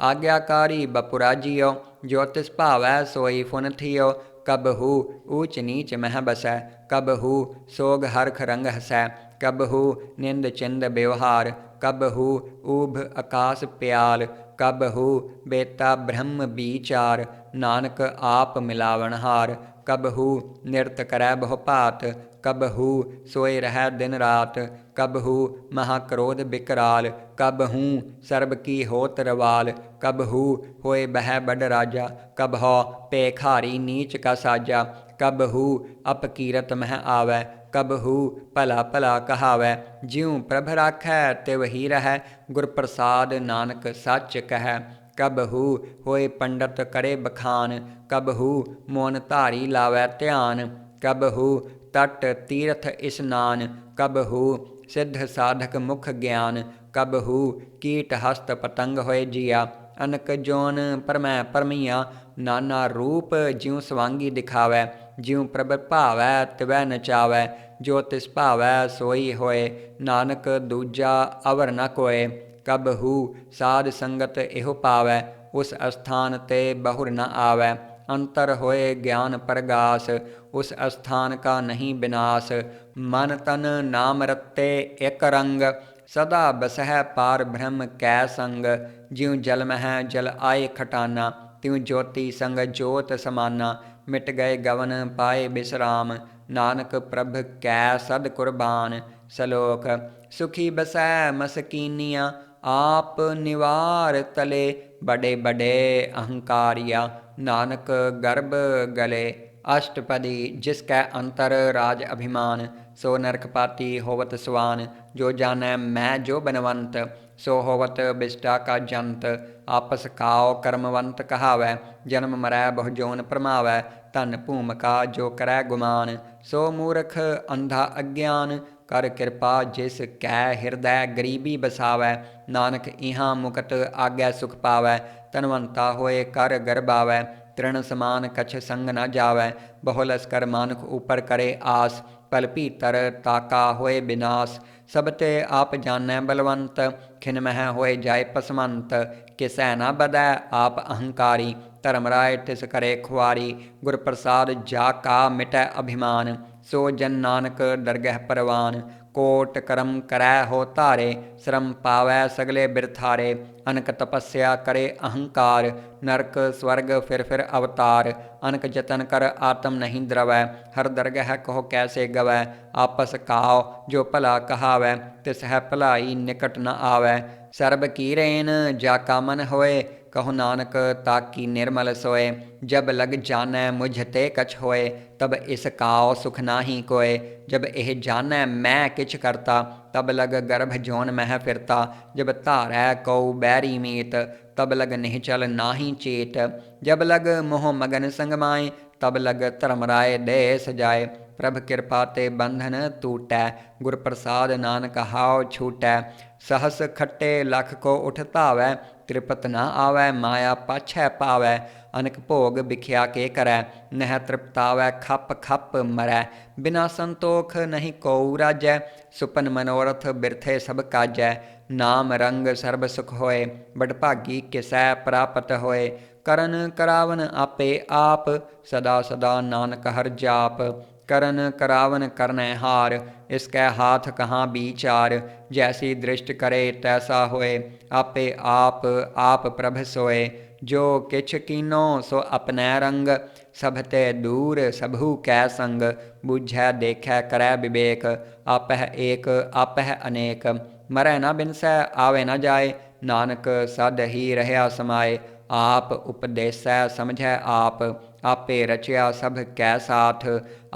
आज्ञाकारी बपुरा जियो, जो तिस भावै सोई फुन थियो। कबहू ऊच नीच मह बसै, कबहू सोग हरख रंग हसै। कबहू निंद चिंद व्यवहार, कबहू ऊभ आकाश प्याल। कबहू बेता ब्रह्म बिचार, नानक आप मिलावनहार। कबहू निरत करै बहु भात, कबहू सोए रहै दिन रात। कबहू महाक्रोध बिकराल, कबहू सर्ब की होत रवाल। कबहू होए बह बड़ राजा, कबहो पेखारी नीच का साजा। कबहू अपकीरत मह आवै, कबहू भला भला कहावै। ज्यों प्रभ राखै तिव ही रहै, गुर प्रसाद नानक सच कहै। कबहू होए पंडित करे बखान, कबहू मोन धारी लावै ध्यान। कबहू तट तीरथ इस्नान, कबहू सिद्ध साधक मुख ज्ञान। कबहू कीट हस्त पतंग होए जिया, अनक जोन परमै परमिया। नाना रूप ज्यों सवांगी दिखावै, ज्यों प्रभ भावै तिवै नचावै। जो तिस भावै सोई होए, नानक दूजा अवर न कोय। कबहू साध संगत एहो पावै, उस अस्थान ते बहुर न आवै। अंतर होए ज्ञान प्रगास, उस अस्थान का नहीं विनाश। मन तन नाम रत्ते एक रंग, सदा बसह पार ब्रह्म कै संग। ज्यों जल मह जल आए खटाना, त्यों ज्योति संग ज्योत समाना। मिट गए गवन पाए विश्राम, नानक प्रभ कै सद कुर्बान। सलोक सुखी बसै मसकीनिया, आप निवार तले। बड़े बड़े अहंकारिया, नानक गर्भ गले। अष्टपदी जिसकै अंतर राज अभिमान, सो नरकपाती होवत स्वान। जो जानै मैं जो बनवंत, सो होवत बिष्टा का जंत। आपस काओ कर्मवंत कहावै, जन्म मरै बहु जोन प्रमावै। धन भूमिका जो करै गुमान, सो मूर्ख अंधा अज्ञान। कर कृपा जिस कै हिरदै गरीबी बसावै, नानक इहाँ मुकत आज्ञा सुख पावै। धनवंता होए कर गर्बावै, तृण समान कछ संग न जावै। बहु लस्कर मानुख ऊपर करे आस, पल भीतर ताका होए विनाश। सब ते आप जानै बलवंत, खिन मह होए जाए पसमंत। किसै न बदै आप अहंकारी, धर्मराय तिस करे खुआरी। गुर प्रसाद जा का मिटै अभिमान, सो जन नानक दरगह परवान। कोट करम करै हो तारे, श्रम पावै सगले बिरथारे। अनक तपस्या करे अहंकार, नरक स्वर्ग फिर अवतार। अनक जतन कर आत्म नहीं द्रवै, हर दरगह कहो कैसे गवै। आपस काओ जो भला कहावै, तिस है भलाई निकट न आवै। सर्ब की रेन जाका मन होए, कहो नानक ताकी निर्मल सोए। जब लग जानै मुझ ते कछ होए, तब इस काओ सुख नाही कोय। जब एह जानै मैं किछ करता, तब लग गर्भ जोन मह फिरता। जब धारै कऊ बैरी मीत, तब लग निहचल नाही चेत। जब लग मोह मगन संग माए, तब लग धर्मराय दे सजाए। प्रभ कृपा ते बंधन टूटै, गुर प्रसाद नानक हाव छूटै। सहस खट्टे लख को उठ धावै, त्रिपत न आवै माया पाछै पावै। अनक भोग बिख्या के करै, नह तृप्तावै खप खप मरै। बिना संतोख नहीं कोउ राजै, सुपन मनोरथ बिरथे सब काजै। नाम रंग सर्ब सुख होए, बडभागी किसै प्रापत होए। करन करावन आपे आप, सदा सदा नानक हर जाप। करन करावन करनै हार, इसकै हाथ कहाँ बीचार। जैसी दृष्ट करे तैसा होए, आपे आप प्रभ सोए। जो किछ कीनो सो अपनै रंग, सब ते दूर सबहु कै संग। बूझै देखै करै विवेक, आपह एक आपह अनेक। मरै न बिनसै आवे न जाए, नानक सद ही रहया समाए। आप उपदेसै समझै आप, आपे रचया सब कै साथ।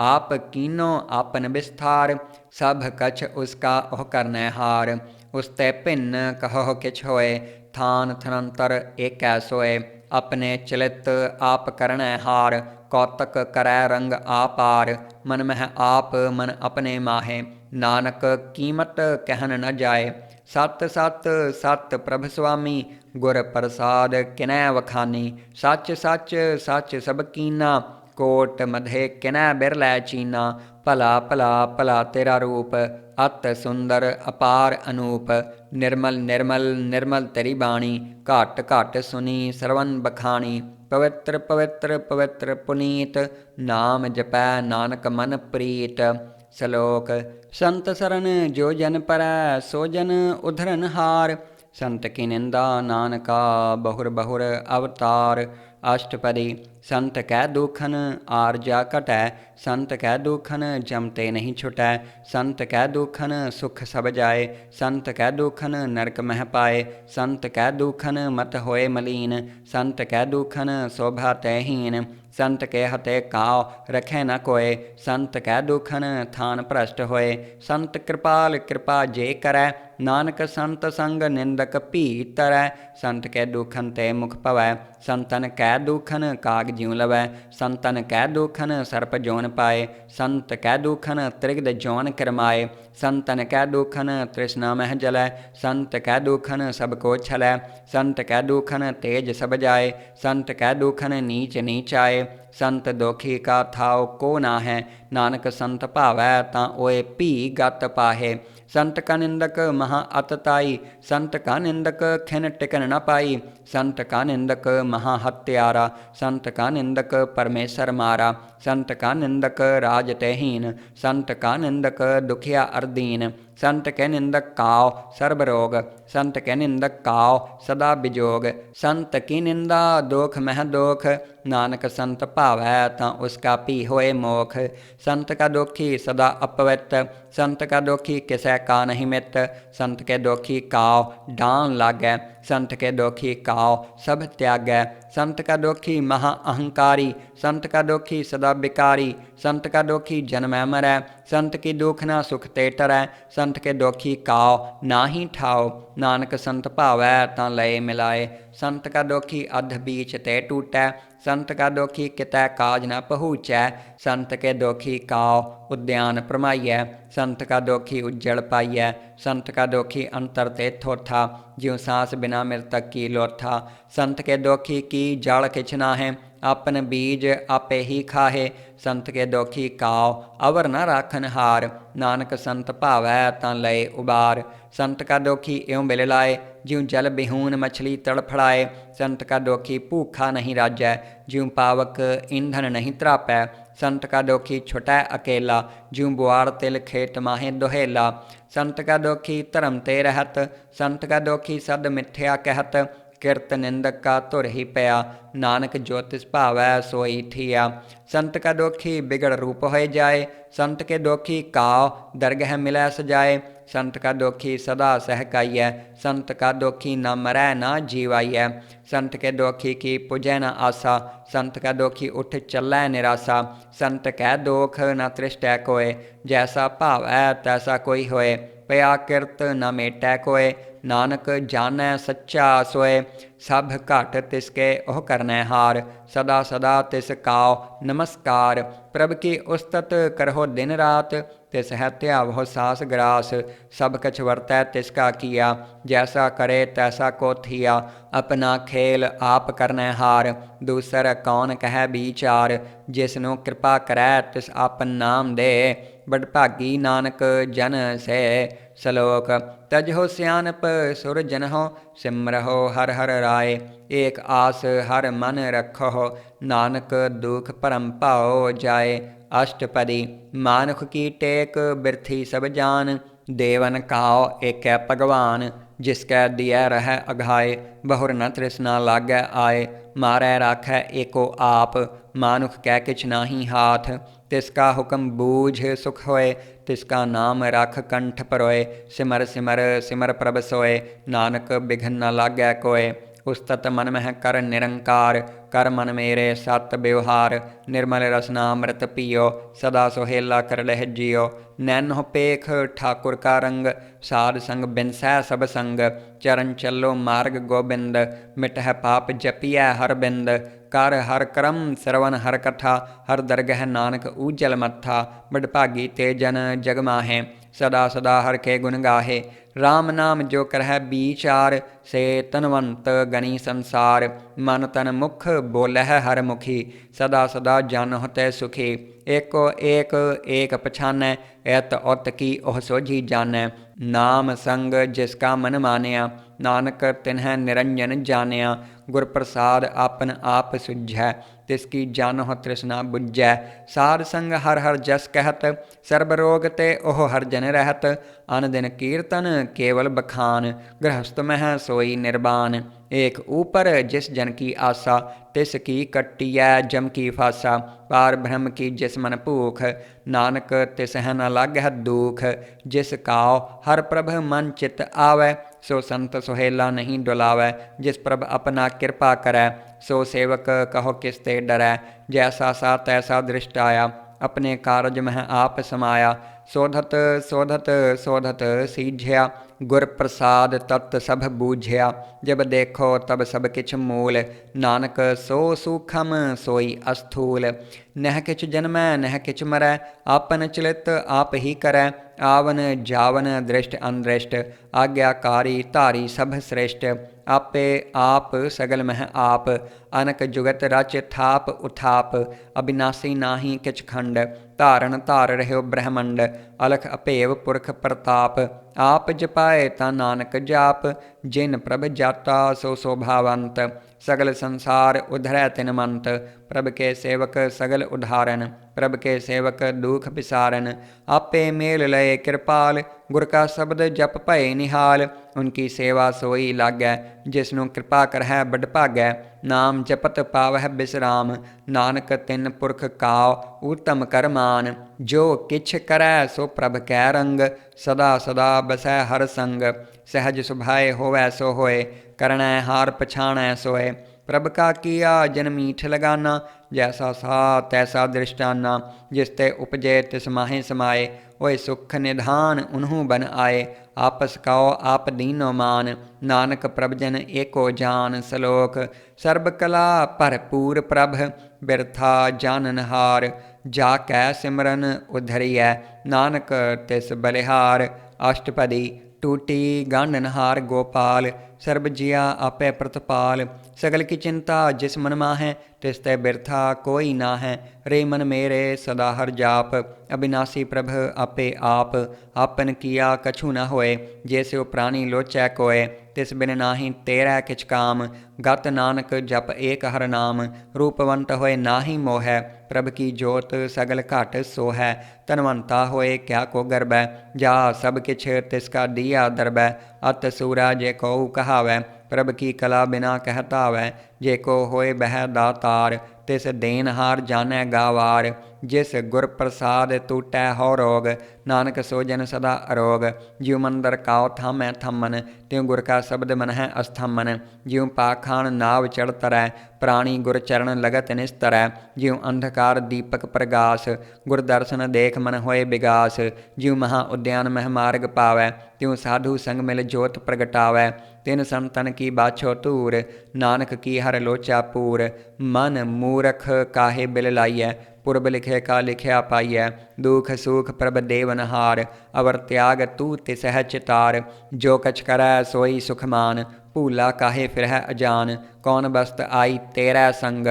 आप कीनो आपन विस्तार, सब कछ उसका ओह करनै हार। उसते भिन्न कहो किछ होए, थान थनंतर एकै सोए। अपने चलित आप करनै हार, कौतक करै रंग आपार। मन मह आप मन अपने माहे, नानक कीमत कहन न जाए। सत सत सत प्रभ स्वामी, गुर प्रसाद किनै वखानी। सच सच सच सब कीना, कोट मधे किनै बिरलै चीना। भला भला भला तेरा रूप, अत सुंदर अपार अनूप। निर्मल निर्मल निर्मल तेरी बाणी, घट घट सुनी सरवन बखानी। पवित्र पवित्र पवित्र पुनीत, नाम जपै नानक मन प्रीत। श्लोक संत सरन जो जन परै, सो जन उधरन हार। संत की निंदा नानका, बहुर बहुर अवतार। अष्टपदी संत कै दुखन आरजा घटै, संत कै दुखन जमते नहीं छुटै। संत कै दुखन सुख सब जाए, संत कै दुखन नरक मह पाए। संत कै दुखन मत होए मलीन, संत कै दुखन शोभा तैहीन। संत के हते काओ रखै न कोय, संत कै दुखन थान भ्रष्ट होए। संत कृपाल कृपा जे करै, नानक संत संग निंदक भी तरै। संत कै दुखन ते मुख पवै, संतन कै दुखन काग ज्यों लवै। संतन कै दुखन सर्प जोन पाए, संत कै दुखन त्रिगद जोन करमाए। संतन कै दुखन तृष्णा मह जलै, संत कै दुखन सब को छलै। संत कै दुखन तेज सब जाए, संत कै दुखन नीच नीच आए। संत दोखी का थाव को नाहै, नानक संत भावै तां ओए भी गत पाहे। संत का निंदक महा अतताई, संत का निंदक खिन टिकन न पाई। संत का निंदक महा हत्यारा, संत का निंदक परमेश्वर मारा। संत का निंदक राज तहीन, संत का निंदक दुखिया अरदीन। संत के निंदक काव सर्ब रोग, संत के निंदक काव सदा बिजोग। संत की निंदा दोख मह दोख, नानक संत भावै तां उसका पी होए मोख। संत का दोखी सदा अपवित, संत का दोखी किसै का नहीं मित। संत के दोखी काव डांन लागै, संत के दोखी काव सब त्यागै। संत का दोखी महा अहंकारी, संत का दोखी सदा बिकारी। संत का दोखी जन्मै मरै, संत की दुख ना सुख ते टरै। संत के दोखी काव नाहि ठाओ, नानक संत भावै तां लए मिलाए। संत का दोखी अध बीच ते टूटै, संत का दोखी कितै काज न पहुँचै। संत के दोखी काव उद्यान प्रमाइयै, संत का दोखी उज्जड़ पाइयै। संत का दोखी अंतर ते थोथा, ज्यों सांस बिना मृतक की लोथा। संत के दोखी की जड़ किछ नाहे, आपन बीज आपे ही खाहे। संत के दोखी काव अवर न राखन हार, नानक संत भावै तां लए उबार। संत का दोखी इउं बिल लाए, ज्यों जल बिहून मछली तड़फड़ाए। संत का दोखी भूखा नहीं राजै, ज्यों पावक ईंधन नहीं त्रापै। संत का दोखी छुटै अकेला, ज्यों बुआड़ तिल खेत माहे दुहेला। संत का दोखी धर्म ते रहत, संत का दोखी सद मिथ्या कहत। किरत निंदक का धुर ही पया, नानक जो तिस भावै सोई थिया। संत का दोखी बिगड़ रूप होए जाए, संत के दोखी काव दरगह मिलै सजाए। संत का दोखी सदा सहकाइयै, संत का दोखी न मरै न जीवाइयै। संत के दोखी की पुजै न आसा, संत का दोखी उठ चलै निरासा। संत कै दोख न तृष्टै कोय, जैसा भावै तैसा कोई होए। पया किरत न मेटै कोय, नानक जानै सच्चा सोए। सब घट तिसके ओह करनै हार, सदा सदा तिस काव नमस्कार। प्रभ की उस्तत करहो दिन रात, तिस है त्यावहो सास ग्रास। सब कछ वरतै तिसका किया, जैसा करे तैसा को थिया। अपना खेल आप करनै हार, दूसर कौन कहै विचार। जिसनु कृपा करै तिस आपन नाम दे, बडभागी नानक जन से। सलोक तजहो सियानप सुर जनहो, सिमरहो हर हर राय। एक आस हर मन रखो, नानक दुख भरम भाओ जाए। अष्टपदी मानुख की टेक बिरथी सब जान, देवन काओ एकै भगवान। जिसकै दिया रह अघाए, बहुर न तृष्णा लागै आए। मारै राखै एको आप, मानुख कै किछ नाही हाथ। तिसका हुक्म बूझ सुख होए, तिसका नाम रख कंठ परोए। सिमर सिमर सिमर प्रभ सोए, नानक बिघन न लागै कोय। उस्तत मन मह कर निरंकार, कर मन मेरे सत व्यवहार। निर्मल रसना अमृत पियो, सदा सुहेला कर लह जियो। नैनो पेख ठाकुर का रंग, साध संग बिनसै सब संग। चरण चलो मार्ग गोबिंद, मिटह पाप जपियै हर बिंद। कर हर क्रम श्रवण हर कथा, हर दरगह नानक ऊजल मत्था। बडभागी ते जन जग माहे, सदा सदा हर के गुण गाहे। राम नाम जो करह विचार, से तनवंत गनी संसार। मन तन मुख बोलह हर मुखी, सदा सदा जानह तै सुखी। एको एक एक पछानै, एत उत की ओह सोझी जानै। नाम संग जिसका मन मानिया, नानक तिन्ह निरंजन जानिया। गुर प्रसाद आपन आप सुझै, तिसकी जानह तृष्णा बुझै। साध संग हर हर जस कहत, सर्ब रोग ते ओह हर जन रहत। अन दिन कीर्तन केवल बखान, गृहस्थ मह सोई निर्बान। एक ऊपर जिस जन की आसा, तिस की कट्टियै जम की फासा। पार ब्रह्म की जिस मन भूख, नानक तिस है न लागह दुख। जिस काओ हर प्रभ मन चित आवै, सो संत सुहेला नहीं डुलावै। जिस प्रभ अपना कृपा करै, सो सेवक कहो किस ते डरै। जैसा सा तैसा दृष्ट आया, अपने कारज मह आप समाया। शोधत शोधत शोधत सीझिया, गुर प्रसाद तत् सब बूझिया। जब देखो तब सब किछ मूल, नानक सो सूखम सोई अस्थूल। नह किछ जन्मै नह किछ मरै, आपन चलित आप ही करै। आवन जावन दृष्ट अनदृष्ट, आज्ञाकारी धारी सब श्रेष्ठ। आपे आप सगल मह आप, अनक जुगत रच थाप उथाप। अविनाशी नाही किछ खंड, धारण धार रह्यो ब्रह्मंड। अलख अभेव पुरख प्रताप, आप जपाए ता नानक जाप, जिन प्रभ जाता सो शोभावंत, सगल संसार उधरै तिन मंत, प्रभ के सेवक सगल उधारन, प्रभ के सेवक दुख बिसारन, आपे मेल लय कृपाल, गुर का शब्द जप भय निहाल, उनकी सेवा सोई लागै, जिसनु कृपा करहै बड़ भागै, नाम जपत पावह बिसराम, नानक तिन पुरख काव उत्तम करमान, जो किछ करै सो प्रभ कै रंग, सदा सदा बसै हर संग, सहज सुभाए होवै सो होए, करणै हार पछाणै सोए, प्रभ का किया जन मीठ लगाना, जैसा सा तैसा दृष्टाना, जिसते उपजे तिस माहे समाए, ओए सुख निधान उन्हूँ बन आए, आपस कहो आप दीनो मान, नानक प्रभ जन एको जान, सलोक सर्ब कला भरपूर प्रभ, बिरथा जाननहार, जाकै सिमरन उधरियै, नानक तिस बलिहार, अष्टपदी टूटी गांडनहार गोपाल, सर्ब जिया आपे प्रतपाल, सगल की चिंता जिस मन माहै, तिस तै बिरथा कोई ना है, रे मन मेरे सदा हर जाप, अविनाशी प्रभ आपे आप, आपन किया कछु न होए, जैसे प्राणी लोचै कोय, तिस बिन नाहि तेरै किछ काम, गत नानक जप एक हर नाम, रूपवंत होए नाहि मोहै, प्रभ की जोत सगल घट सोहै, धनवंता होए क्या को गर्बै, जा सब किछ तिसका दिया दरबै, अत सूरा जे को कहावै, प्रभ की कला बिना कहता वै, जे को होए बह दातार, तिस देनहार जानै गावार, जिस गुर प्रसाद टूटै हो रोग, नानक सो जन सदा अरोग, ज्यों मंदर काओ थामै थमन, त्यों गुर का शब्द मन है अस्थमन, ज्यों पाखान नाव चढ़ तरै, प्राणी गुर चरण लगत निस्तरै, ज्यों अंधकार दीपक प्रगास, गुर दर्शन देख मन होए विगास, ज्यों महा उद्यान मह मार्ग पावै, त्यों साधु संग मिल जोत प्रगटावै, तिन संतन की बाछो तूर, नानक की हर लोचा पूर, मन मूरख काहे बिल लाइयै, पुरब लिखे का लिखया पाइयै, दुख सुख प्रभ देवनहार, अवर त्याग तू तिसह चितार, जो कछ करै सोई सुखमान, भूला काहे फिरह अजान, कौन बस्त आई तेरै संग,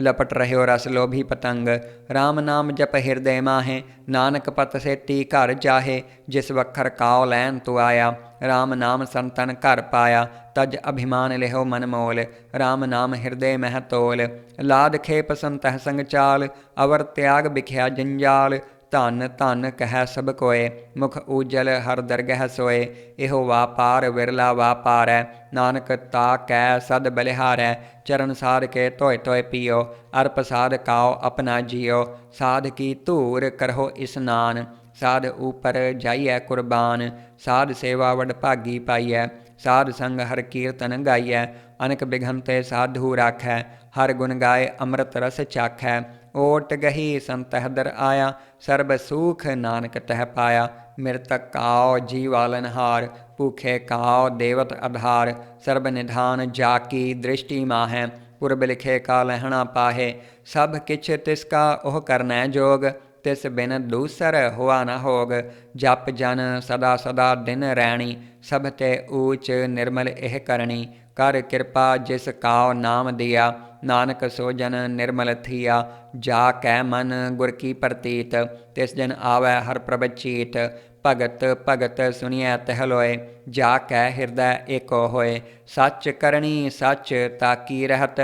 लपट रह्यो रस लोभी पतंग, राम नाम जप हृदय माहे, नानक पत सेती घर जाहे, जिस वखर काव लैन तू आया, राम नाम संतन घर पाया, तज अभिमान लिहो मन मोल, राम नाम हृदय मह तोल, लाद खेप संतह संग चाल, अवर त्याग बिख्या जंजाल, धन धन कह सब कोय, मुख ऊजल हर दरगह सोए, इहो वापार विरला वापारै, नानक ता कै सद बलिहारै, चरण साध के धोए धोए पियो, अर्प साध काओ अपना जियो, साध की धूर करहो स्नान, साध ऊपर जाइए कुर्बान, साध सेवा वड भागी पाइयै, साध संग हर कीर्तन गाइयै, अनक बिघन ते साधु राखै, हर गुण गाए अमृत रस चाखै, ओट गही संतह दर आया, सर्ब सुख नानक तह पाया, मृतक काओ जीवालनहार, भूखे काओ देवत आधार, सर्ब निधान जाकी दृष्टि माहै, पुरब लिखे का लहणा पाहे, सब किछ तिसका ओह करनै जोग, तिस बिन दूसर हुआ न होग, जप जन सदा सदा दिन रैणी, सब ते ऊच निर्मल एह करणी, कर कृपा जिस काओ नाम दिया, नानक सो जन निर्मल थिया, जा कै मन गुर की प्रतीत, तिस जन आवै हर प्रभ चीत, भगत भगत सुनिए तह लोय, जा कै हृदय एको होए, सच करणी सच ताकी रहत,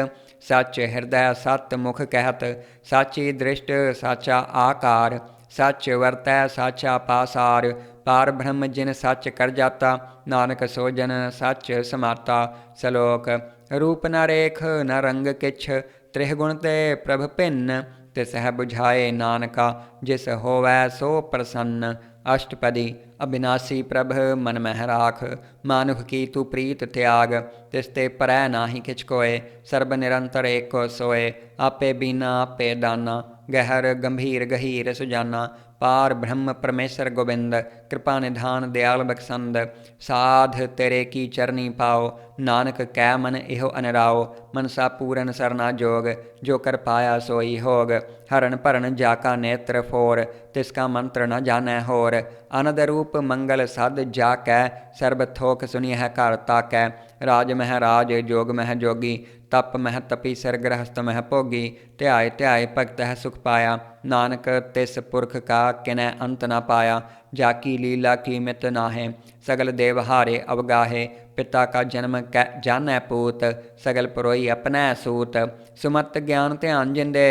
सच हृदय सत मुख कहत, साची दृष्ट साचा आकार, सच वरतै साचा पासार, पार ब्रह्म जिन सच कर जाता, नानक सो जन सच समाता, सलोक रूप न रेख न रंग किछ, त्रिगुण ते प्रभ भिन्न, तिसह बुझाए नानका, जिस होवै सो प्रसन्न, अष्टपदी अविनाशी प्रभ मन मह राख, मानुख की तू प्रीत त्याग, तिसते परै नाहि किछ कोय, सर्ब निरंतर एको सोए, आपे बीना आपे दाना, गहर गंभीर गहीर सुजाना, पार ब्रह्म परमेश्वर गोबिंद, कृपा निधान दयाल बखसंद, साध तेरे की चरनी पाओ, नानक कै मन इहो अनराओ, मनसा पूरन सरना जोग, जो कर पाया सोई होग, हरण भरन जाका नेत्र फोर, तिसका मंत्र न जानै होर, आनंद रूप मंगल सद जाकै, सर्ब थोक सुनियह घर ताकै, राज मह राज जोग मह जोगी, तप मह तपी सिर गृहस्थ मह भोगी, ध्याय ध्याय भगत है सुख पाया, नानक तिस पुरख का किनै अंत न पाया, जाकी लीला की मित नाहे। सगल देव हारे अवगाहे, पिता का जन्म जानै पूत। सगल पुरोई अपनै सूत, सुमत ज्ञान ध्यान जिंदे।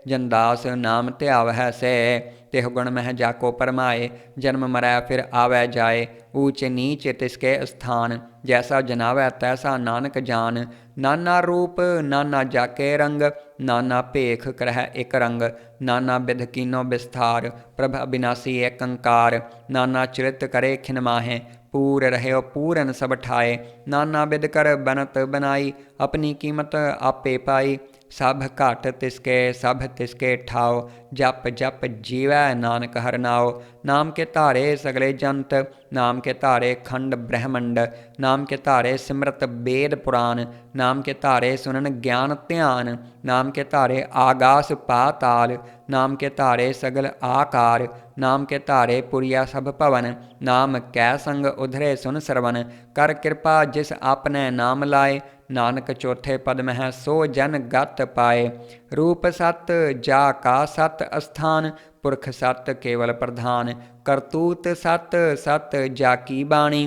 जनदास नाम ध्यावै से, तिह गुण मह जाको परमाए। जन्म मरै फिर आवै जाए, ऊच नीच तिसके स्थान। जैसा जनावै तैसा नानक जान। नाना रूप नाना जाके रंग, नाना भेख करह एक रंग। नाना बिध कीनो बिस्तार, प्रभ अविनाशी एक अंकार। नाना चरित करे खिन माहे, पूर रहयो पूरन सब ठाए। नाना बिध कर बनत बनाई, अपनी कीमत आपे पाई। सब घट तिसके सब तिसके ठाओ, जप जप जीवै नानक हर नाओ। नाम के धारे सगले जंत, नाम के धारे खंड ब्रह्मंड। नाम के धारे सिमरत वेद पुराण, नाम के धारे सुनन ज्ञान ध्यान। नाम के धारे आगास पाताल, नाम के धारे सगल आकार। नाम के धारे पुरिया सब भवन, नाम कै संग उधरे सुन सरवन। कर कृपा जिस आपने नाम लाए, नानक चौथे पद मह सो जन गत पाए। रूप सत जा का सत अस्थान, पुरख सत केवल प्रधान। करतूत सत सत जाकी बाणी,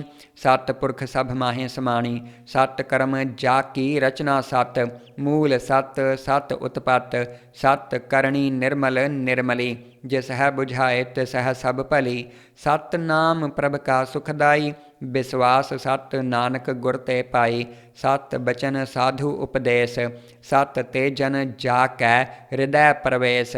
सत पुरख सब माहे समाणी। सत कर्म जाकी रचना सत, मूल सत सत उत्पत। सत करणी निर्मल निर्मली, जिस है बुझाए तिस है सब भली। सत नाम प्रभ का सुखदाई, विश्वास सत नानक गुर ते पाई। सत बचन साधु उपदेश, सत ते जन जाकै हृदय प्रवेश।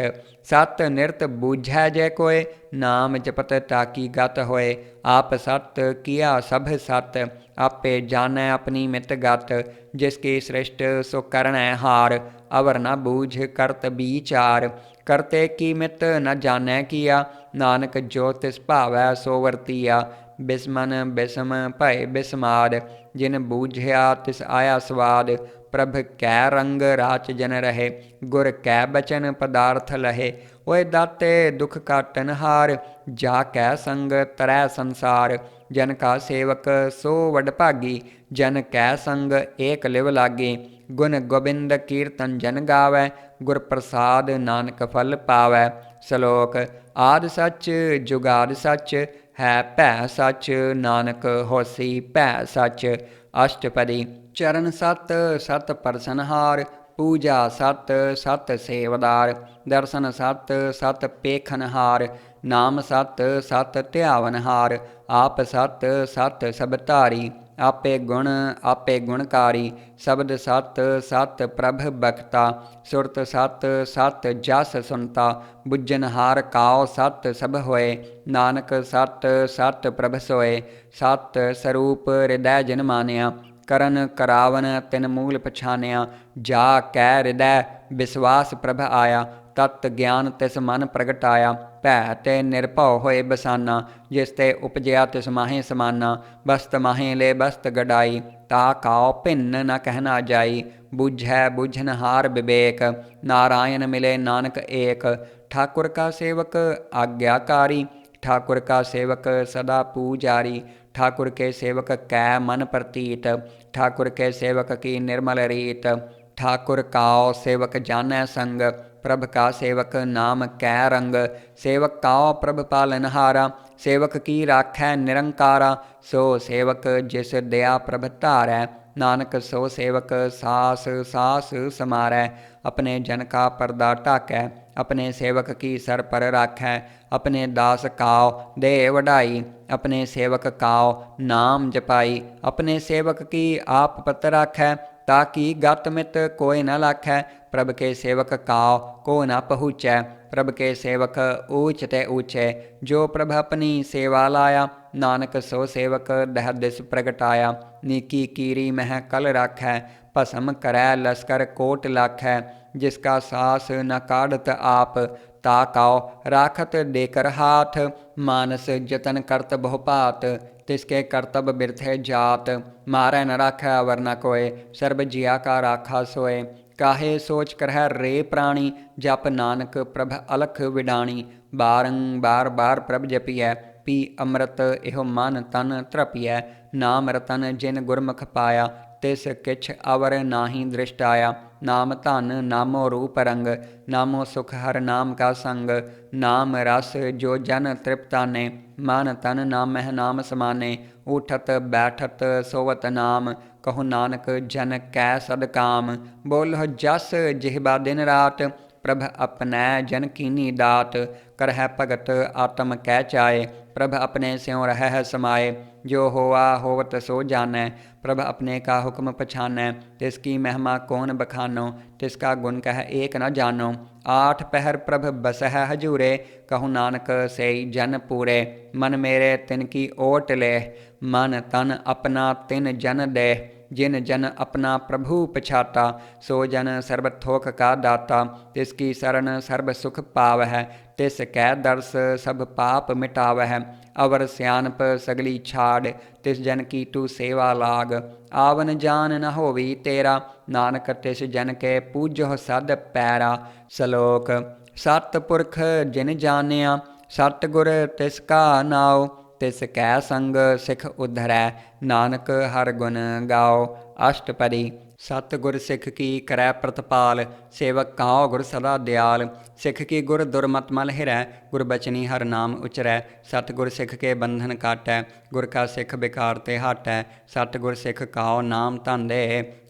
सत निरत बूझै जय कोय, नाम जपत ताकी गत होए। आप सत किया सब सत, आपे जानै अपनी मित गत। जिसकी सृष्ट सो करणै हार, अवर न बूझ करत विचार। करते की मित न जानै किया, नानक जो तिस भावै सो वरतिया। बिस्मन बिस्म भय बिस्माद, जिन बूझिया तिस आया स्वाद। प्रभ कै रंग राच जन रहे, गुर कै बचन पदार्थ लहे। ओए दाते दुख काटन हार, जा कै संग तरै संसार। जन का सेवक सो वडभागी, जन कै संग एक लिव लागी। गुण गोबिंद कीर्तन जन गावै, गुर प्रसाद नानक फल पावै। श्लोक आदि सच जुगादि सच, है भै सच नानक होसी भै सच। अष्टपदी चरण सत सत परसनहार, पूजा सत सत सेवदार। दर्शन सत सत पेखनहार, नाम सत सत ध्यावनहार। आप सत सत सब धारी, आपे गुणकारी। शब्द सत सत प्रभ बखता, सुरत सत सत जस सुनता। बुझनहार काओ सत सब होए, नानक सत सत प्रभ सोए। सत स्वरूप हृदय जिन मानिया, करन करावन तिन मूल पछानिया। जा कै हृदय विश्वास प्रभ आया, तत् ज्ञान तिस मन प्रगटाया। भै ते निर्भव होए बसाना, जिस ते उपजया तिस माहे समाना। बस्त माहे ले बस्त गडाई, ता काओ भिन्न न कहना जाई। बुझै बुझनहार विवेक, नारायण मिले नानक एक। ठाकुर का सेवक आज्ञाकारी, ठाकुर का सेवक सदा पूजारी। ठाकुर के सेवक कै मन प्रतीत, ठाकुर के सेवक की निर्मल रीत। ठाकुर काओ सेवक जानै संग, प्रभ का सेवक नाम कै रंग। सेवक काओ प्रभ पालनहारा, सेवक की राखै निरंकारा। सो सेवक जिस दया प्रभ धारै, नानक सो सेवक सास सास समारै। अपने जन का पर्दा ढाकै, अपने सेवक की सर पर राखै। अपने दास काओ दे वढाई, अपने सेवक काओ नाम जपाई। अपने सेवक की आप पत राखै, ताकि गत मित कोय न लाखै। प्रभ के सेवक काओ को न पहुँचै, प्रभ के सेवक ऊच ते ऊँचे। जो प्रभ अपनी सेवा लाया, नानक सो सेवक दह दिस प्रगटाया। नीकी कीरी मह कल राखै, भस्म करै लश्कर कोट लाखै। जिसका सास न काढ़त आप, ता काओ राखत देकर हाथ। मानस जतन करत बहु भात, तिसके करतब बिरथे जात। मारै न राखै अवर न कोय, सर्ब जिया का राखा सोए। काहे सोच करह रे प्राणी, जप नानक प्रभ अलख विडाणी। बारंबार बार प्रभ जपियै, पी अमृत इहो मन तन तृपियै। नाम रतन जिन गुरमुख पाया, तिस किछ अवर नाहीं दृष्ट आया। नाम धन नामो रूप रंग, नामो सुख हर नाम का संग। नाम रस जो जन तृप्ताने, मन तन नामह नाम समाने। उठत बैठत सोवत नाम, कहो नानक जन कै सदकाम। बोलह जस जिहबा दिन रात, प्रभ अपनै जन कीनी दात। करह भगत आत्म कै चाए, प्रभ अपने स्यों रहह समाए। जो होआ होवत सो जानੈ, प्रभ अपने का हुक्म पछानੈ। तिसकी महिमा कौन बखानो, तिसका गुण कह एक न जानो। आठ पहर प्रभ बसह हजूरे, कहु नानक सेई जन पूरे। मन मेरे तिनकी ओट ले, मन तन अपना तिन जन दे। जिन जन अपना प्रभु पछाता, सो जन सर्ब थोक का दाता। तिसकी शरण सर्ब सुख पावह, तिस कै दर्श सब पाप मिटावह। अवर सियानप सगली छाड़, तिस जन की तू सेवा लाग। आवन जान न होवी तेरा, नानक तिस जन के पूजो सद पैरा। सलोक। सतपुरख जिन जानिया, सतगुर तिसका नाओ। तिस कै संग सिख उधरै, नानक हर गुण गाओ। अष्टपदी। सतगुर सिख की करै प्रतिपाल, सेवक काओ गुर सदा दयाल। सिख की गुर दुर्मत मल हिरै, गुर बचनी हर नाम उचरै। सतगुर सिख के बंधन काटै, गुर का सिख बेकार ते हटै। सतगुर सिख काओ नाम धन दे,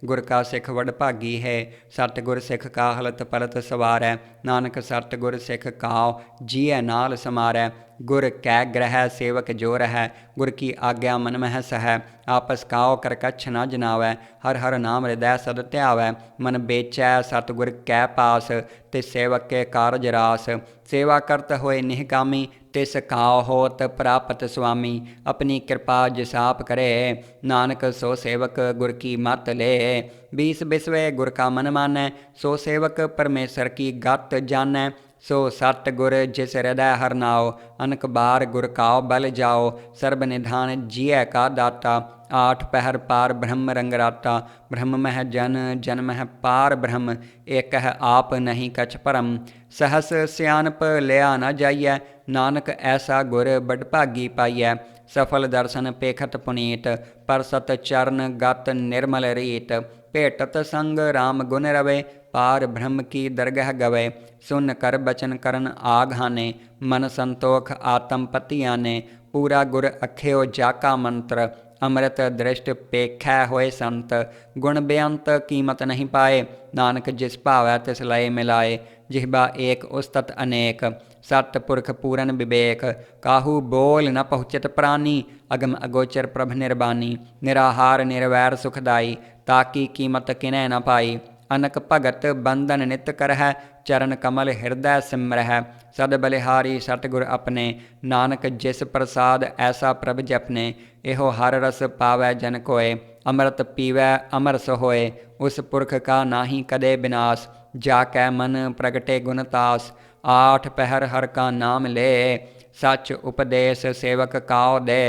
गुर का सिख वड भागी है। सतगुर सिख का हलत पलत सवारै, नानक सतगुर सिख काओ जिय नाल समारै। गुर कै ग्रह सेवक जो रहै, गुर की आज्ञा मन मह सहै। आपस काओ कर कछ न जनावै, हर हर नाम हृदय सद ध्यावै। मन बेचै सतगुर कै पास, तिस सेवक के कारज रास। सेवा करत होए निहकामी, तिस काओ होत प्राप्त स्वामी। अपनी कृपा जिसाप करे, नानक सो सेवक गुर की मत ले। बीस बिसवे गुर का मन मानै, सो सेवक परमेश्वर की गत जानै। सो सतगुर जिस हृदय हर नाओ, अनक बार गुर काओ बल जाओ। सर्ब निधान जिय का दाता, आठ पहर पार ब्रह्म रंगराता। ब्रह्म मह जन, जन मह पार ब्रह्म, एक है आप नहीं कछ परम। सहस सियानप लिया न जाइय, नानक ऐसा गुर बड भागी पाइय। सफल दर्शन पेखत पुनीत, परसत चरण गत निर्मल रीत। भेटत संग राम गुण रवे, पार ब्रह्म की दरगह गवे। सुन कर बचन करन आघाने, मन संतोख आत्म पति आने। पूरा गुर अख्यो जाका मंत्र, अमृत दृष्ट पेखै होए संत। गुण बेअंत कीमत नहीं पाए, नानक जिस भावै तिस लय मिलाए। जिहबा एक उस्तत अनेक, सतपुरख पूरन विवेक। काहू बोल न पहुँचत प्राणी, अगम अगोचर प्रभ निर्बानी। निराहार निर्वैर सुखदाई, ताकी कीमत किनै न पाई। अनक भगत बंदन नित करह, चरण कमल हृदय सिमरह। सद बलिहारी सतगुर अपने, नानक जिस प्रसाद ऐसा प्रभ जपने। एहो हर रस पावै जन कोय, अमृत पीवै अमर स होए। उस पुरख का नाहि कदे विनाश, जाकै मन प्रगटे गुणतास। आठ पहर हर का नाम ले, सच उपदेश सेवक काओ दे।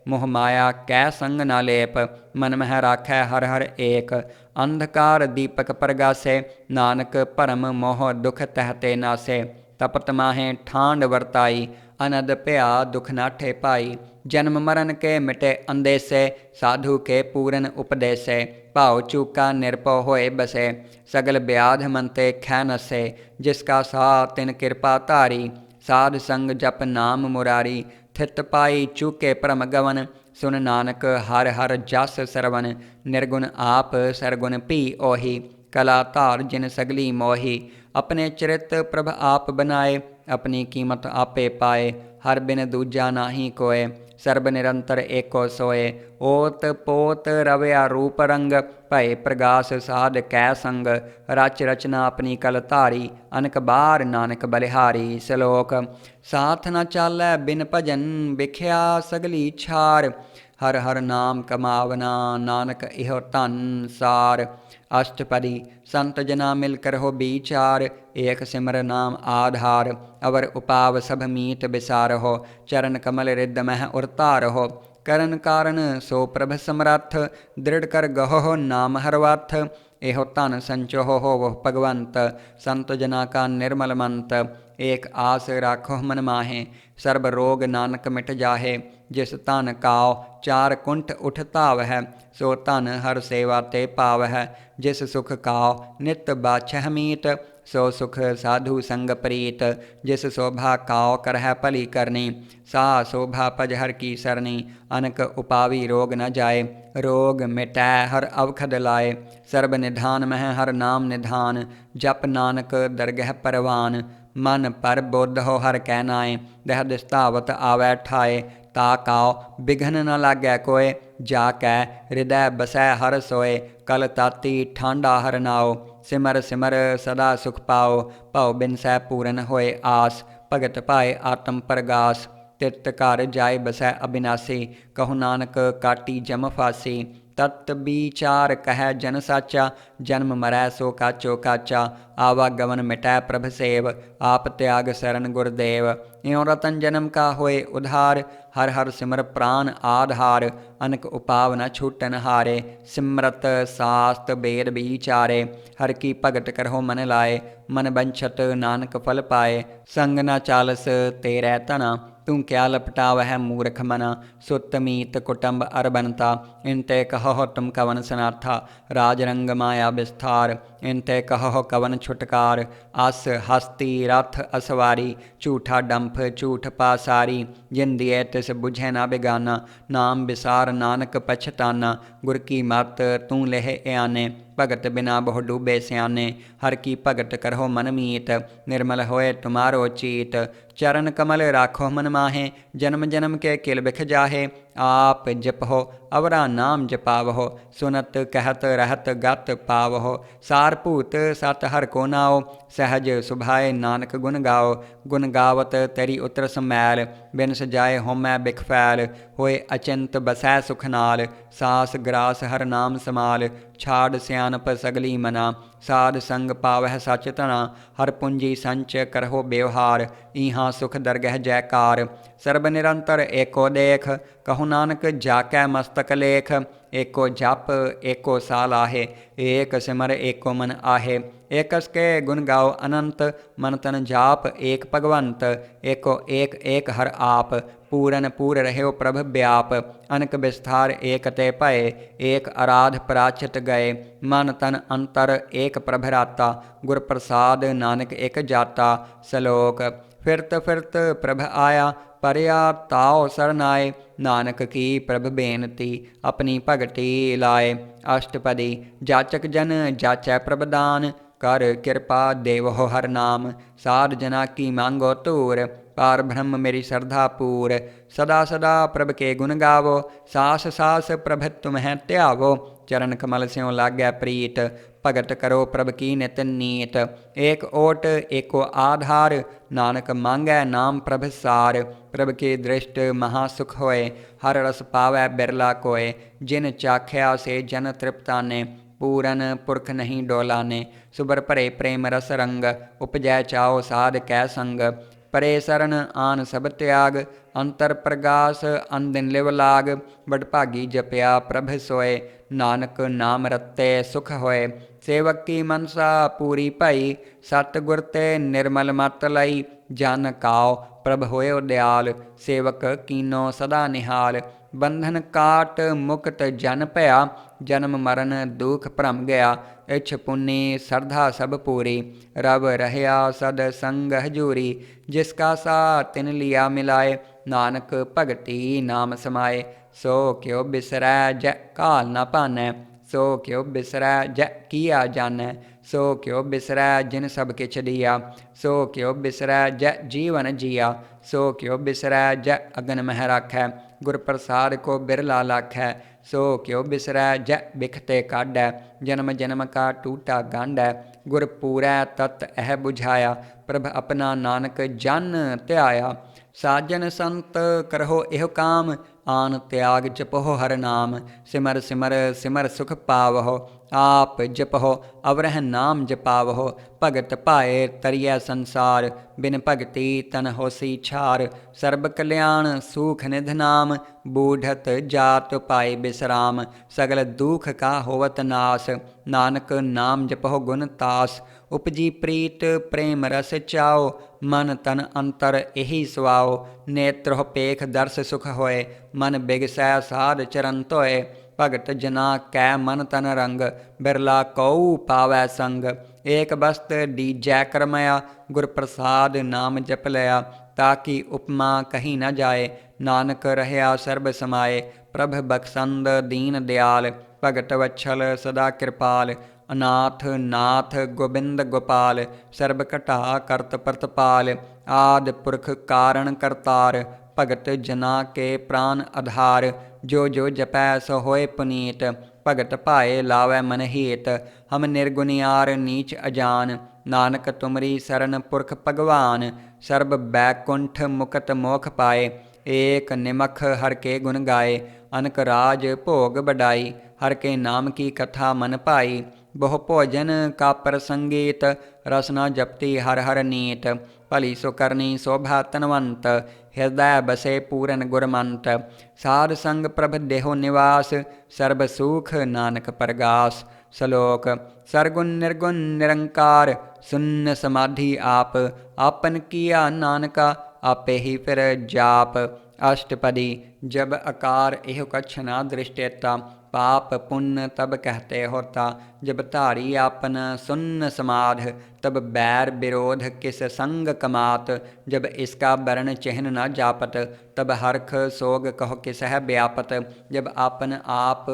मोह माया कै संग न लेप, मन मह राखै हर हर एक। अंधकार दीपक प्रगासे, नानक भरम मोह दुख तहते नासे। तपत माहे ठांड वरताई, अनद भया दुख नाठे पाई। जन्म मरण के मिटे अंदेसे, साधु के पूरन उपदेसे। भाव चूका निरपो होए बसे, सगल ब्याध मनते खै नसे। जिसका सा तिन कृपा धारी, साध संग जप नाम मुरारी। थित पाई चूके भ्रम गवन, सुन नानक हर हर जस सरवन। निर्गुण आप सरगुण भी ओही, कला धार जिन सगली मोही। अपने चरित प्रभ आप बनाए, अपनी कीमत आपे पाए। हर बिन दूजा नाही कोय, सर्ब निरंतर एको सोए। ओत पोत रवया रूप रंग, भय प्रगास साध कै संग। रच रचना अपनी कल धारी, अनक बार नानक बलिहारी। सलोक। साथ न चालै बिन भजन, बिख्या सगली छार। हर हर नाम कमावना, नानक इहो धन सार। अष्टपदी। संत जना मिल कर हो विचार, एक सिमर नाम आधार। अवर उपाव सब मीत बिसारहो, चरण कमल रिद्ध मह उरतारहो। करन कारण सो प्रभ समरथ, दृढ़ कर गहो नाम हरवथ। एहो धन संचोहो होवो भगवंत, संत जना का निर्मल मंत। एक आस राखो मन माहे, सर्ब रोग नानक मिट जाहे। जिस धन काओ चार कुंठ उठ धाव है, सो धन हर सेवा ते पाव है। जिस सुख काओ नित बाछह मीत, सो सुख साधु संग प्रीत। जिस शोभा काओ करह भली करनी, सा शोभा पज हर की सरनी। अनक उपावी रोग न जाए, रोग मिटै हर अवखद लाए। सर्ब निधान मह हर नाम निधान, जप नानक दरगह परवान। मन पर बुद्ध हो हर कै नाए, दह दिस्तावत आवै ठाए। ता काओ बिघन न लागै कोय, जाकै हृदय बसै हर सोए। कल ताती ठांडा हर नाओ, सिमर सिमर सदा सुख पाओ। भव बिनसै पूरन होए आस, भगत पाए आत्म प्रगास। तित घर जाय बसै अबिनासी, कहु नानक काटी जम फासी। तत विचार कह जन साचा, जन्म मरै सो काचो काचा। आवागमन मिटै प्रभ सेव, आप त्याग शरण गुरदेव। इਉਂ रतन जन्म का होए उधार, हर हर सिमर प्राण आधार। अनक उपाव न छूटन हारे, सिमरत शास्त वेद विचारे। हर की भगत करहो मन लाए, मन बंछत नानक फल पाए। संग न चालस तेरै तना, तू क्या लपटावह मूर्ख मना। सुत मीत कुटुंब अर बनता, इनते कहो तुम कवन सनाथा। राज रंग माया विस्तार, इनते कहो कवन छुटकार। अस हस्ती रथ असवारी, झूठा डंफ झूठ पासारी। जिन दिए तिस बुझे ना बेगाना, नाम विसार नानक पछताना। गुर की मत तू लेह आने, भगत बिना बहु डूबे सियाने। हर की भगत करहो मन मीत, निर्मल होए तुम्हारो चीत। चरण कमल राखो मन माहे, जन्म जन्म के किल बिख जाहे। आप जपहो अवरा नाम जपावहो, सुनत कहत रहत गत पावहो। सार भूत सत हर को नाओ, सहज सुभाए नानक गुण गाओ। गुण गावत तेरी उतर समैल, बिन सजाए होमै बिख फैल। होए अचिंत बसै सुख नाल, सास ग्रास हर नाम समाल। छाड़ सियानप सगली मना, साध संग पावह सच तना। हर पूंजी संच करहो व्यवहार, इहाँ सुख दरगह जयकार। सर्ब निरंतर एको देख, कहु नानक जाकै मस्तक लेख। एको जप एको साल आहे, एक सिमर एको मन आहे। एकस के गुण गाओ अनंत, मन तन जाप एक भगवंत। एको एक एक हर आप, पूरन पूर रह्यो प्रभ व्याप। अनक विस्तार एक ते भय, एक आराध प्राचित गए। मन तन अंतर एक प्रभ राता, गुर प्रसाद नानक एक जाता। सलोक फिरत फिरत प्रभ आया, परया ताओ सरनाए। नानक की प्रभ बेनती, अपनी भगति लाए। अष्टपदी जाचक जन जाचै प्रभ दान, कर कृपा देवहो हर नाम। साध जना की मांगो तूर, पार ब्रह्म मेरी श्रद्धा पूर। सदा सदा प्रभ के गुण गावो, सास सास प्रभ तुम्हें त्यावो। चरण कमल स्यों लागै प्रीत, भगत करो प्रभ की नित नीत। एक ओट एको आधार, नानक मांगै नाम प्रभ सार। प्रभ के दृष्ट महासुख होए, हर रस पावै बिरला कोय। जिन चाख्या से जन तृप्ताने, पूरन पुरख नहीं डोलाने। सुबर भरे प्रेम रस रंग, उपजै चाओ साध कै संग। परे सरन आन सब त्याग, अंतर प्रगास अनदिन लिव लाग। बडभागी जपया प्रभ सोए, नानक नाम रते सुख होए। सेवक की मनसा पूरी भई, सतगुर ते निर्मल मत लई। जन काओ प्रभ होयो दयाल, सेवक कीनो सदा निहाल। बंधन काट मुक्त जन भया, जन्म मरण दुख भ्रम गया। इछ पुन्नी श्रद्धा सब पूरी, रब रहया सद संग हजूरी। जिसका सा तिन लिया मिलाए, नानक भगति नाम समाए। सो क्यों बिसरै जै काल न पानै, सो क्यों बिसरै जै किया जानै। सो क्यों बिसरै जिन सब किछ दिया, सो क्यों बिसरै जै जीवन जिया। सो क्यों बिसरै जै अगन मह राखै, गुर प्रसाद को बिरला लाखै। सो क्यों बिसरै जै बिखते काढै, जन्म जन्म का टूटा गांढै। गुर पूरै तत अह बुझाया, प्रभ अपना नानक जन ध्याया। साजन संत करहो एह काम, आन त्याग जपहो हर नाम। सिमर सिमर सिमर सुख पावहो, आप जपहो अवरह नाम जपावहो। भगत पाए तरिय संसार, बिन भगति तन होसी छार। सर्ब कल्याण सूख निध नाम, बूढ़त जात पाए बिसराम। सगल दुख का होवत नास, नानक नाम जपहो गुण तास। उपजी प्रीत प्रेम रस चाओ, मन तन अंतर एही सुआओ। नेत्र पेख दर्श सुख होए, मन बिगसै साध चरण तोय। भगत जना कै मन तन रंग, बिरला कऊ पावै संग। एक बस्त दीजै करमया, गुर प्रसाद नाम जप लया। ताकि उपमा कहीं न जाए, नानक रहया सर्ब समाए। प्रभ बख्शंद दीन दयाल, भगत वत्सल सदा कृपाल। अनाथ नाथ गोबिंद गोपाल, सर्ब घटा करत प्रतपाल। आदि पुरख कारण करतार, भगत जना के प्राण आधार। जो जो जपै सो होए पुनीत, भगत पाए लावै मन हेत। हम निर्गुनियार नीच अजान, नानक तुमरी सरन पुरख भगवान। सर्ब बैकुंठ मुकत मोख पाए, एक निमख हर के गुण गाए। अनक राज भोग बढ़ाई, हर के नाम की कथा मन पाई। बहु भोजन का प्रसंगीत, रसना जपती हर हर नीत। भली सो करनी शोभा तनवंत, हृदय बसे पूरन गुरमंत। साध संग प्रभ देहो निवास, सर्ब सुख नानक परगास। श्लोक सरगुण निर्गुण निरंकार, शून्य समाधि आप। आपन किया नानका, आपे ही फिर जाप। अष्टपदी जब आकार एह कछ न दृष्टेता, पाप पुण्य तब कहते होता। जब धारी आपन सुन्न समाध, तब बैर विरोध किस संग कमात। जब इसका वर्ण चिन्ह न जापत, तब हर्ख सोग कहो किस है व्यापत। जब आपन आप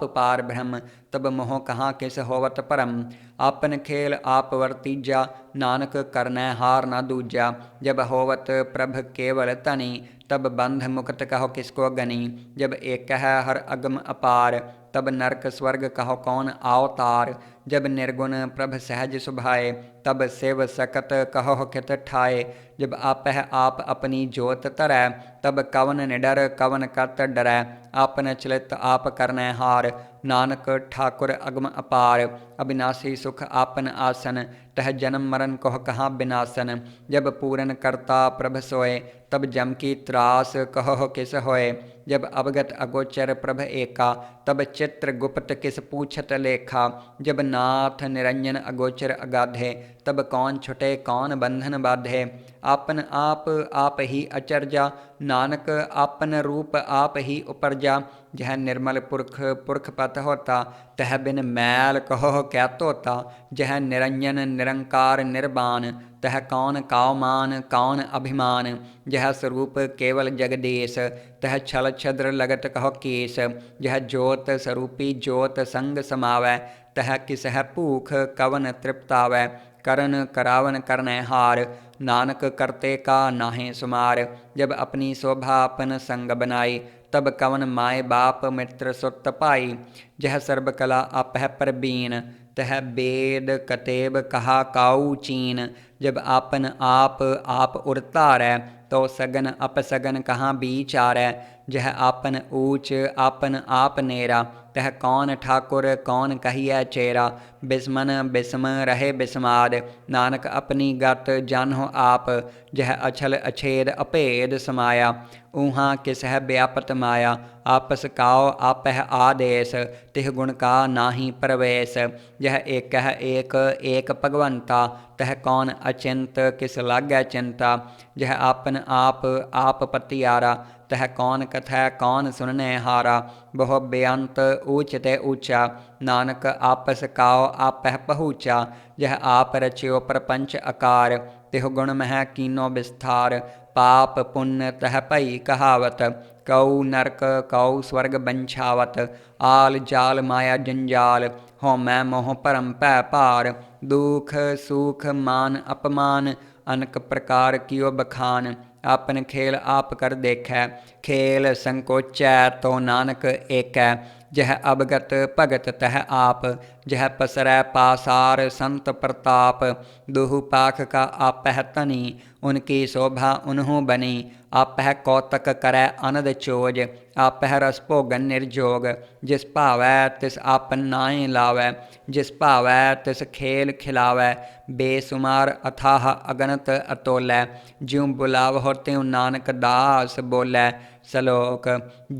पार ब्रह्म, तब मोह कहाँ किस होवत परम। आपन खेल आप वर्तीजा, नानक करनै हार न दूजा। जब होवत प्रभ केवल तनी, तब बंध मुक्त कहो किसको गनी। जब एक है हर अगम अपार, तब नरक स्वर्ग कहो कौन अवतार। जब निर्गुण प्रभ सहज सुभाए, तब शिव सकत कहो कित ठाए। जब आपह आप अपनी जोत तरै, तब कवन निडर कवन कत डरै। आपन चलित आप करनै हार, नानक ठाकुर अगम अपार। अविनाशी सुख आपन आसन, तह जन्म मरण कोह कहाँ बिनासन। जब पूरन करता प्रभ सोए, तब जम की त्रास कहो किस होए। जब अवगत अगोचर प्रभ एका, तब चित्र गुप्त किस पूछत लेखा। जब नाथ निरंजन अगोचर अगाधे, तब कौन छुटे कौन बंधन बाधे। आपन आप ही अचरजा, नानक आपन रूप आप ही उपरजा। जह निर्मल पुरख पत होता, तह बिन मैल कहो क्या तोता। जह निरंजन निरंकार निर्बान, तह कौन कावमान कौन अभिमान। जह स्वरूप केवल जगदीश, तह छल छद्र लगत कहो केश। जह ज्योत स्वरूपी ज्योत संग समावै, तह किस है भूख कवन तृप्तावै। करन करावन करनै हार, नानक करते का नाहे सुमार। जब अपनी शोभा अपन संग बनाई, तब कवन माए बाप मित्र सुत पाई। जह सर्ब कला आपह परबीन, तह वेद कतेब कहा काऊ चीन। जब आपन आप उरतारै, तो सगन अपसगन कहाँ विचारै। जह आपन ऊच आपन आप नेरा, तह कौन ठाकुर कौन कहिए चेरा। बिस्मन बिस्म रहे बिस्माद, नानक अपनी गत जानहो आप। जह अछल अछेद अभेद समाया, ऊहाँ किस है व्यापत माया। आपस काओ आपह आदेश, तिह गुण का नाही प्रवेश। यह एक भगवंता, तह कौन अचिंत किस लागै चिंता। यह आपन आप पतियारा, तह कौन कथै कौन सुनने हारा। बहु बेअंत ऊच ते ऊंचा, नानक आपस काओ आपह पहुँचा। यह आप रचियो प्रपंच आकार, तिह गुण मह कीनो विस्तार। पाप पुण्य तह पई कहावत, कऊ नरक कऊ स्वर्ग बंछावत। आल जाल माया जंजाल, हों मैं मोह परम पै पार। दुख सुख मान अपमान, अनक प्रकार कियो बखान। आपन खेल आप कर देखै, खेल संकोचै तो नानक एकै। जह अवगत भगत तह आप, जह पसरै पासार संत प्रताप। दुहु पाख का आपह तनी, उनकी शोभा उन्हु बनी। आपह कौतक करै अनद चोज, आपह रस भोगन निर्जोग। जिस भावै तिस आपन नाए लावै, जिस भावै तिस खेल खिलावै। बेसुमार अथाह अगनत अतोलै, ज्यों बुलावहो त्यों नानक दास बोलै। श्लोक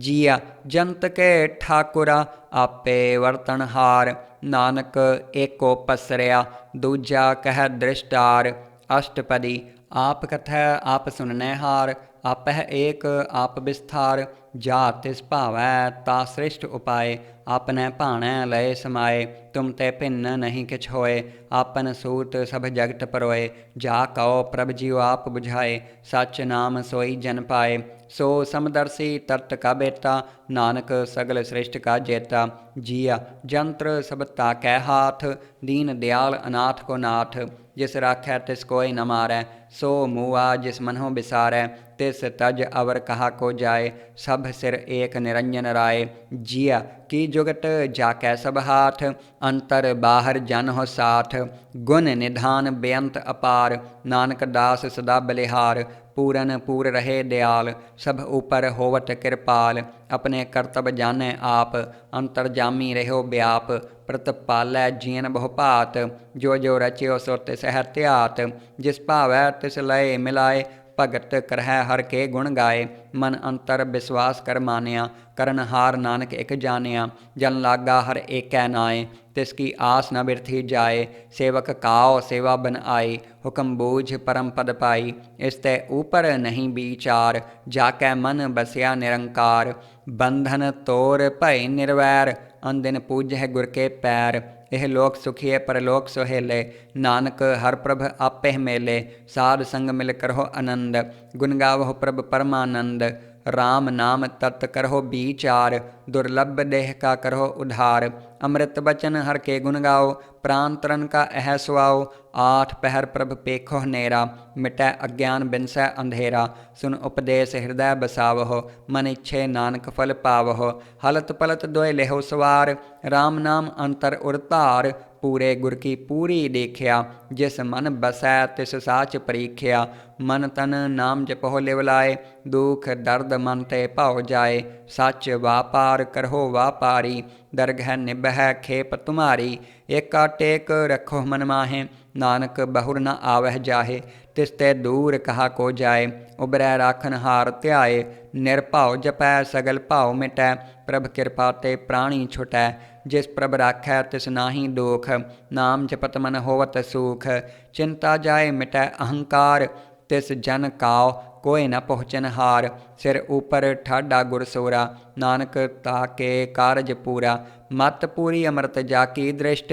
जिया जंत के ठाकुरा, आपे वर्तनहार। नानक एको पसरिया, दूजा कह दृष्टार। अष्टपदी आप कथै आप सुननै हार, आपह एक आप विस्तार। जा तिस भावै ता श्रेष्ठ उपाय। आपने भाणै लय समाए तुम ते भिन्न नहीं किछ होए। आपन सूत सब जगत परोए जा कहो प्रभ जियो आप बुझाए। सच नाम सोई जन पाए सो समदर्शी तरत का बेटा। नानक सगल श्रेष्ठ का जेता जिया जंत्र सब ताकै हाथ। दीन दयाल अनाथ को नाथ जिस राखै तिस कोई न मारै। सो मूआ जिस मनों बिसारै तिस तज अवर कहा को जाए। सब सिर एक निरंजन राय जिया की जुगत जाकै सब हाथ। अंतर बाहर जन हो साथ गुण निधान बेअंत अपार। नानक दास सदा बलिहार पूरन पूर रहे दयाल। सब ऊपर होवत कृपाल अपने करतब जानै आप। अंतरजामी रहो व्याप प्रतिपालै जीन बहु भात। जो जो रचियो सो तिस है त्यात जिस भावै तिस लय मिलाए। भगत करहै हर के गुण गाए मन अंतर विश्वास कर मानिया। करनहार नानक एक जानिया जन लागा हर एकै नाए। तिसकी आस न बिरथी जाए सेवक काओ सेवा बन आई। हुक्म बूझ परम पद पाई इसते ऊपर नहीं विचार। जाकै मन बसिया निरंकार बंधन तोर भय निर्वैर। अनदिन पूजै गुर के पैर यह लोक सुखिए परलोक सुहेले। नानक हर प्रभ आपे मेले साध संग मिल करहो आनंद। गुण गावहो प्रभ परमानंद राम नाम तत् करहो विचार। दुर्लभ देह का करहो उधार अमृत बचन हर के गुण गाओ। प्राण तरन का अह सुआओ आठ पहर प्रभ पेखो नेरा। मिटै अज्ञान बिनसै अंधेरा सुन उपदेश हृदय बसावहो। मन इच्छे नानक फल पावहो हलत पलत दोय लेहो सवार। राम नाम अंतर उरतार पूरे गुर की पूरी देखिया। जिस मन बसै तिस साच परीखिया। मन तन नाम जपहो लिव लाए दुख दर्द मन ते भाव जाए। सच वापार करहो वापारी दरगह निबह खेप तुम्हारी। एका टेक रखो मन माहे नानक बहुर न आवह जाहे। तिसते दूर कहा को जाए उबरै राखन हार त्याए। निरभाव जपै सगल भाव मिटै प्रभ कृपा ते प्राणी छुटै। जिस प्रभ राखै तिस नाहि दोख नाम जपत मन होवत सुख। चिंता जाए मिटै अहंकार तिस जन काओ कोय न पहुँचन हार। सिर ऊपर ठाडा गुर सोरा नानक ताके कारज पूरा। मत पूरी अमृत जाकी दृष्ट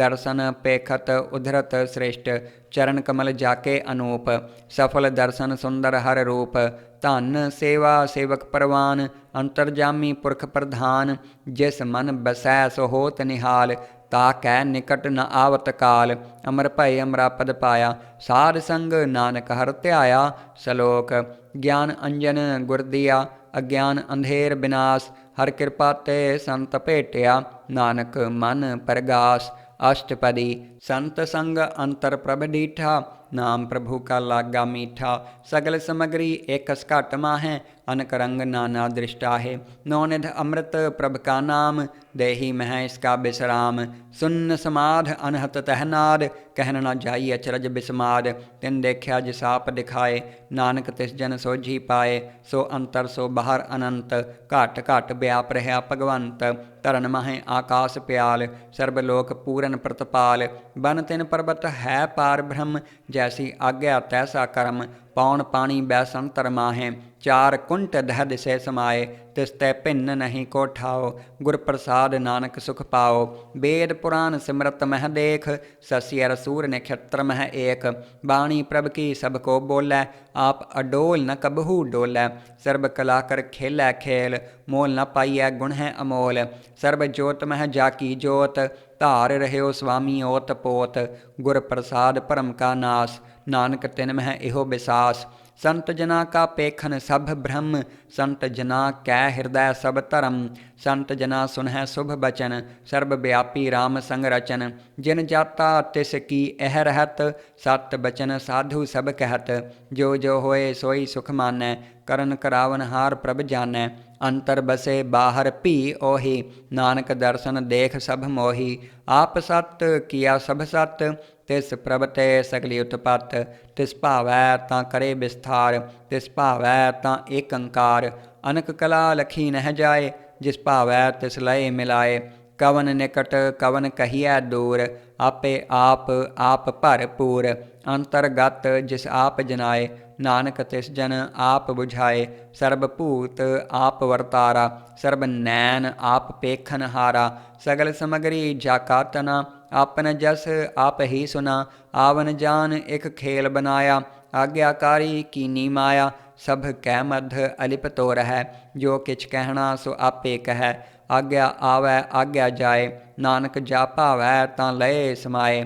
दर्शन पेखत उधरत श्रेष्ठ। चरण कमल जाके अनूप सफल दर्शन सुंदर हर रूप। धन सेवा सेवक परवान अंतरजामी पुरख प्रधान। जिस मन बसै सो होत निहाल ताकै निकट न आवत काल। अमर भय अमरा पद पाया साध संग नानक हर त्याया। सलोक ज्ञान अंजन गुर दिया अज्ञान अंधेर विनाश। हर कृपा ते संत भेटिया नानक मन परगास। अष्टपदी संत संग अंतर प्रभ डीठा नाम प्रभु का लागा मीठा। सगल समग्री एक घट माहे अनक रंग नाना दृष्टा है। नौनिध अमृत प्रभ का नाम देही मह इसका विश्राम। सुन्न समाध अनहत तहनाद कहन न जाई अचरज बिस्माद। तिन देखा जिसाप दिखाए नानक तिस जन सोझी पाए। सो अंतर सो बाहर अनंत घट घट व्याप रहा भगवंत। तरन माहे आकाश प्याल सर्वलोक पूरन प्रतपाल। बन तिन पर्वत है पार ब्रह्म जैसी आज्ञा तैसा कर्म। पौन पानी बैसंतर माहे चार कुंट दह दिसे समाए। तिसते भिन्न नहीं को ठाओ गुर प्रसाद नानक सुख पाओ। वेद पुराण सिमरत मह देख ससी अर सूर नक्षत्र मह एक। बाणी प्रभ की सबको बोलै आप अडोल न कबहू डोलै। सर्व कला कर खेलै खेल मोल न पाइयै गुण है अमोल। सर्व जोत मह जाकी जोत धार रह्यो स्वामी ओत पोत। गुर प्रसाद परम का नास नानक तिन मह इहो विसास। संत जना का पेखन सब ब्रह्म संत जना कै हृदय सब धर्म। संत जना सुनह शुभ बचन सर्वव्यापी राम संग रचन। जिन जाता तिस की एह रहत सत बचन साधु सब कहत। जो जो होए सोई सुख मानै करन करावन हार प्रभ जानै। अंतर बसे बाहर भी ओही नानक दर्शन देख सब मोही। आप सत किया सब सत तिस प्रभ ते सगली उत्पत। तिस भावै तां करे विस्तार तिस भावै तां एक अंकार। अनक कला लखी नह जाए जिस भावै तिस लय मिलाए। कवन निकट कवन कहिए दूर आपे आप भरपूर। अंतरगत जिस आप जनाए नानक तिस जन आप बुझाए। सर्ब भूत आप वर्तारा, सर्ब नैन आप पेखन हारा। सगल समगरी जाका तना, आपन जस आप ही सुना। आवन जान एक खेल बनाया, आज्ञाकारी कीनी माया। सब कै मध्य अलिप तो रह, जो किछ कहना सो आपे कह। आज्ञा आवै आज्ञा जाए, नानक जा भावै तां लए समाए।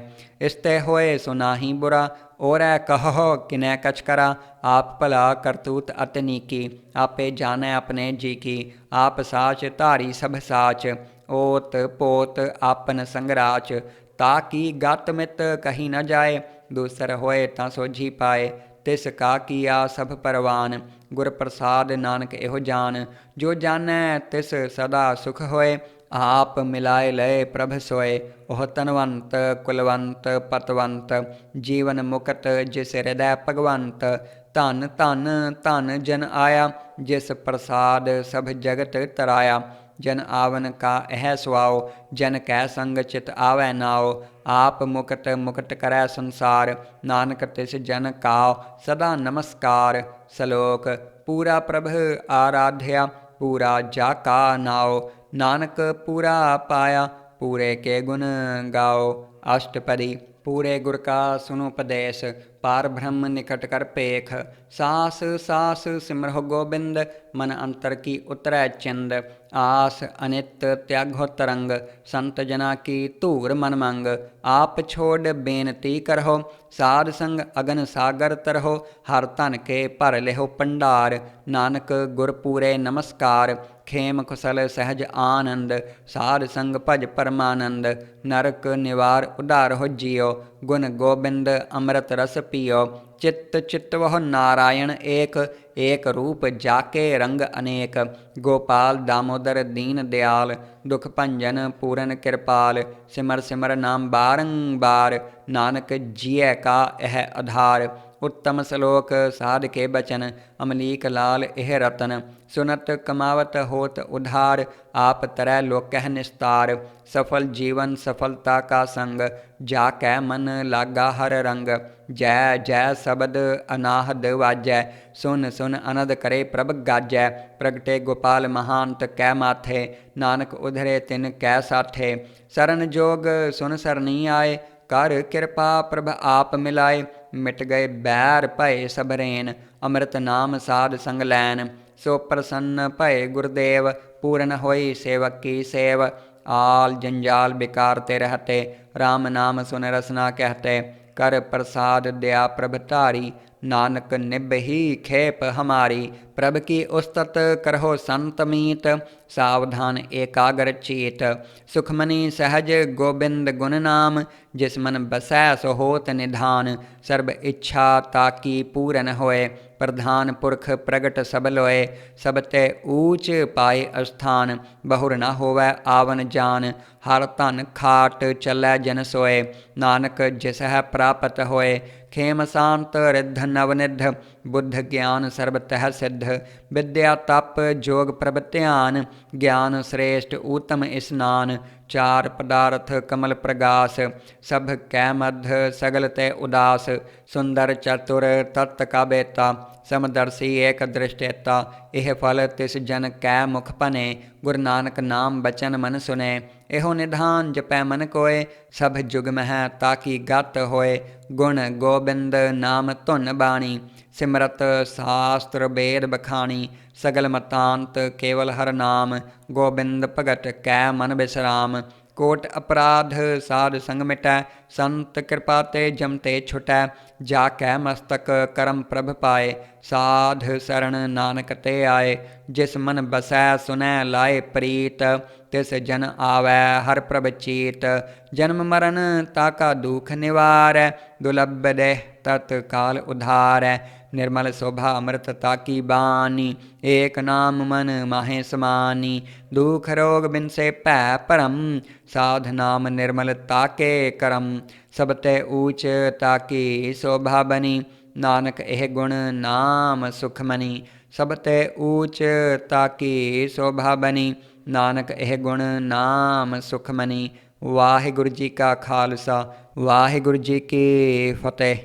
इसते होए सो नाहीं बुरा, ओरै कहो किनै कछ करा। आप भला करतूत अत नीकी, आपे जानै अपने जी की। आप साच धारी सब साच, ओत पोत आपन संगराच। ताकि गत मित कही न जाए, दूसर होए तां सोझी पाए। तिस का किया सब परवान, गुर प्रसाद नानक एहो जान। जो जानै तिस सदा सुख होए, आप मिलाए लय प्रभ सोए। ओह तनवंत कुलवंत पतवंत, जीवन मुकत जिस हृदय भगवंत। धन धन धन जन आया, जिस प्रसाद सब जगत तराया। जन आवन का यह सुआओ, जन कै संग चित आवै नाओ। आप मुकत मुकत करै संसार, नानक तिस जन काओ सदा नमस्कार। सलोक पूरा प्रभ आराध्या, पूरा जाका नाओ। नानक पूरा पाया, पूरे के गुण गाओ। अष्टपदी पूरे गुर का सुनो उपदेश, पार ब्रह्म निकट कर पेख। सास सास सिमरहो गोबिंद, मन अंतर की उतरै चिंद। आस अनित त्यागो तरंग, संत जना की धूर मन मंग। आप छोड़ बेनती करहो, साध संग अगन सागर तरहो। हर धन के भर लेहो भंडार, नानक गुर पूरे नमस्कार। खेम कुशल सहज आनंद, साध संग भज परमानंद। नरक निवार उधार हो जियो, गुण गोबिंद अमृत रस पियो। चित्त चित्त वह नारायण एक, एक रूप जाके रंग अनेक। गोपाल दामोदर दीन दयाल, दुख भंजन पूरन कृपाल। सिमर सिमर नाम बारंबार, नानक जिय का यह आधार। उत्तम श्लोक साध के बचन, अमलीक लाल एह रतन। सुनत कमावत होत उधार, आप तरह लोकह निस्तार। सफल जीवन सफलता का संग, जाकै मन लागा हर रंग। जय जय शब्द अनाहद वाजै, सुन सुन अनद करे प्रभ गाजै। प्रगटे गोपाल महांत कै माथे, नानक उधरे तिन कै साथे। सरन जोग सुन सरनी आए, कर कृपा प्रभ आप मिलाए। मिट गए बैर भय सब रेन, अमृत नाम साध संग लैन। सो प्रसन्न भय गुरुदेव, पूरन होई सेवक की सेव। आल जंजाल बेकार ते रहते, राम नाम सुन रसना कहते। कर प्रसाद दया प्रभ धारी, नानक निबही खेप हमारी। प्रभ की उस्तत करहो संत मीत, सावधान एकाग्र चीत। सुखमनी सहज गोबिंद गुण नाम, जिस मन बसै सो होत निधान। सर्ब इच्छा ताकी पूरन होए, प्रधान पुरख प्रगट सब लोए। सब ते ऊच पाए स्थान, बहुर न होवै आवन जान। हर धन खाट चलै जन सोए, नानक जिस है प्राप्त होए। खेम शांत रिद्ध नवनिध, बुद्ध ज्ञान सर्ब तह सिद्ध। विद्या तप जोग प्रभ ध्यान, ज्ञान श्रेष्ठ उत्तम स्नान। चार पदार्थ कमल प्रगास, सब कै मध्य सगल ते उदास। सुंदर चतुर तत्त का बेता, समदर्शी एक दृष्टेता। यह फल तिस जन कै मुख भने, गुरु नानक नाम बचन मन सुने। एहो निधान जपै मन कोय, सब जुग मह ताकि गत होए। गुण गोबिंद नाम धुन बाणी, सिमरत शास्त्र वेद बखानी। सगल मतांत केवल हर नाम, गोबिंद भगत कै मन विश्राम। कोट अपराध साध संग मिटै, संत कृपा ते जमते छुटै। जाकै मस्तक करम प्रभ पाए, साध शरण नानक ते आए। जिस मन बसै सुनै लाए प्रीत, तिस जन आवै हर प्रभ चीत। जन्म मरण ताका दुख निवारै, दुलभ देह तत्काल उधारै। निर्मल शोभा अमृत ताकी बानी, एक नाम मन माहे समानी। दुख रोग बिनसे भै परम, साध नाम निर्मल ताके करम। सब ते ऊच ताकी शोभा बनी, नानक एह गुण नाम सुखमनी। सब ते ऊच ताकी शोभा बनी, नानक एह गुण नाम सुखमनी। वाहिगुरु जी का खालसा, वाहिगुरु जी की फतेह।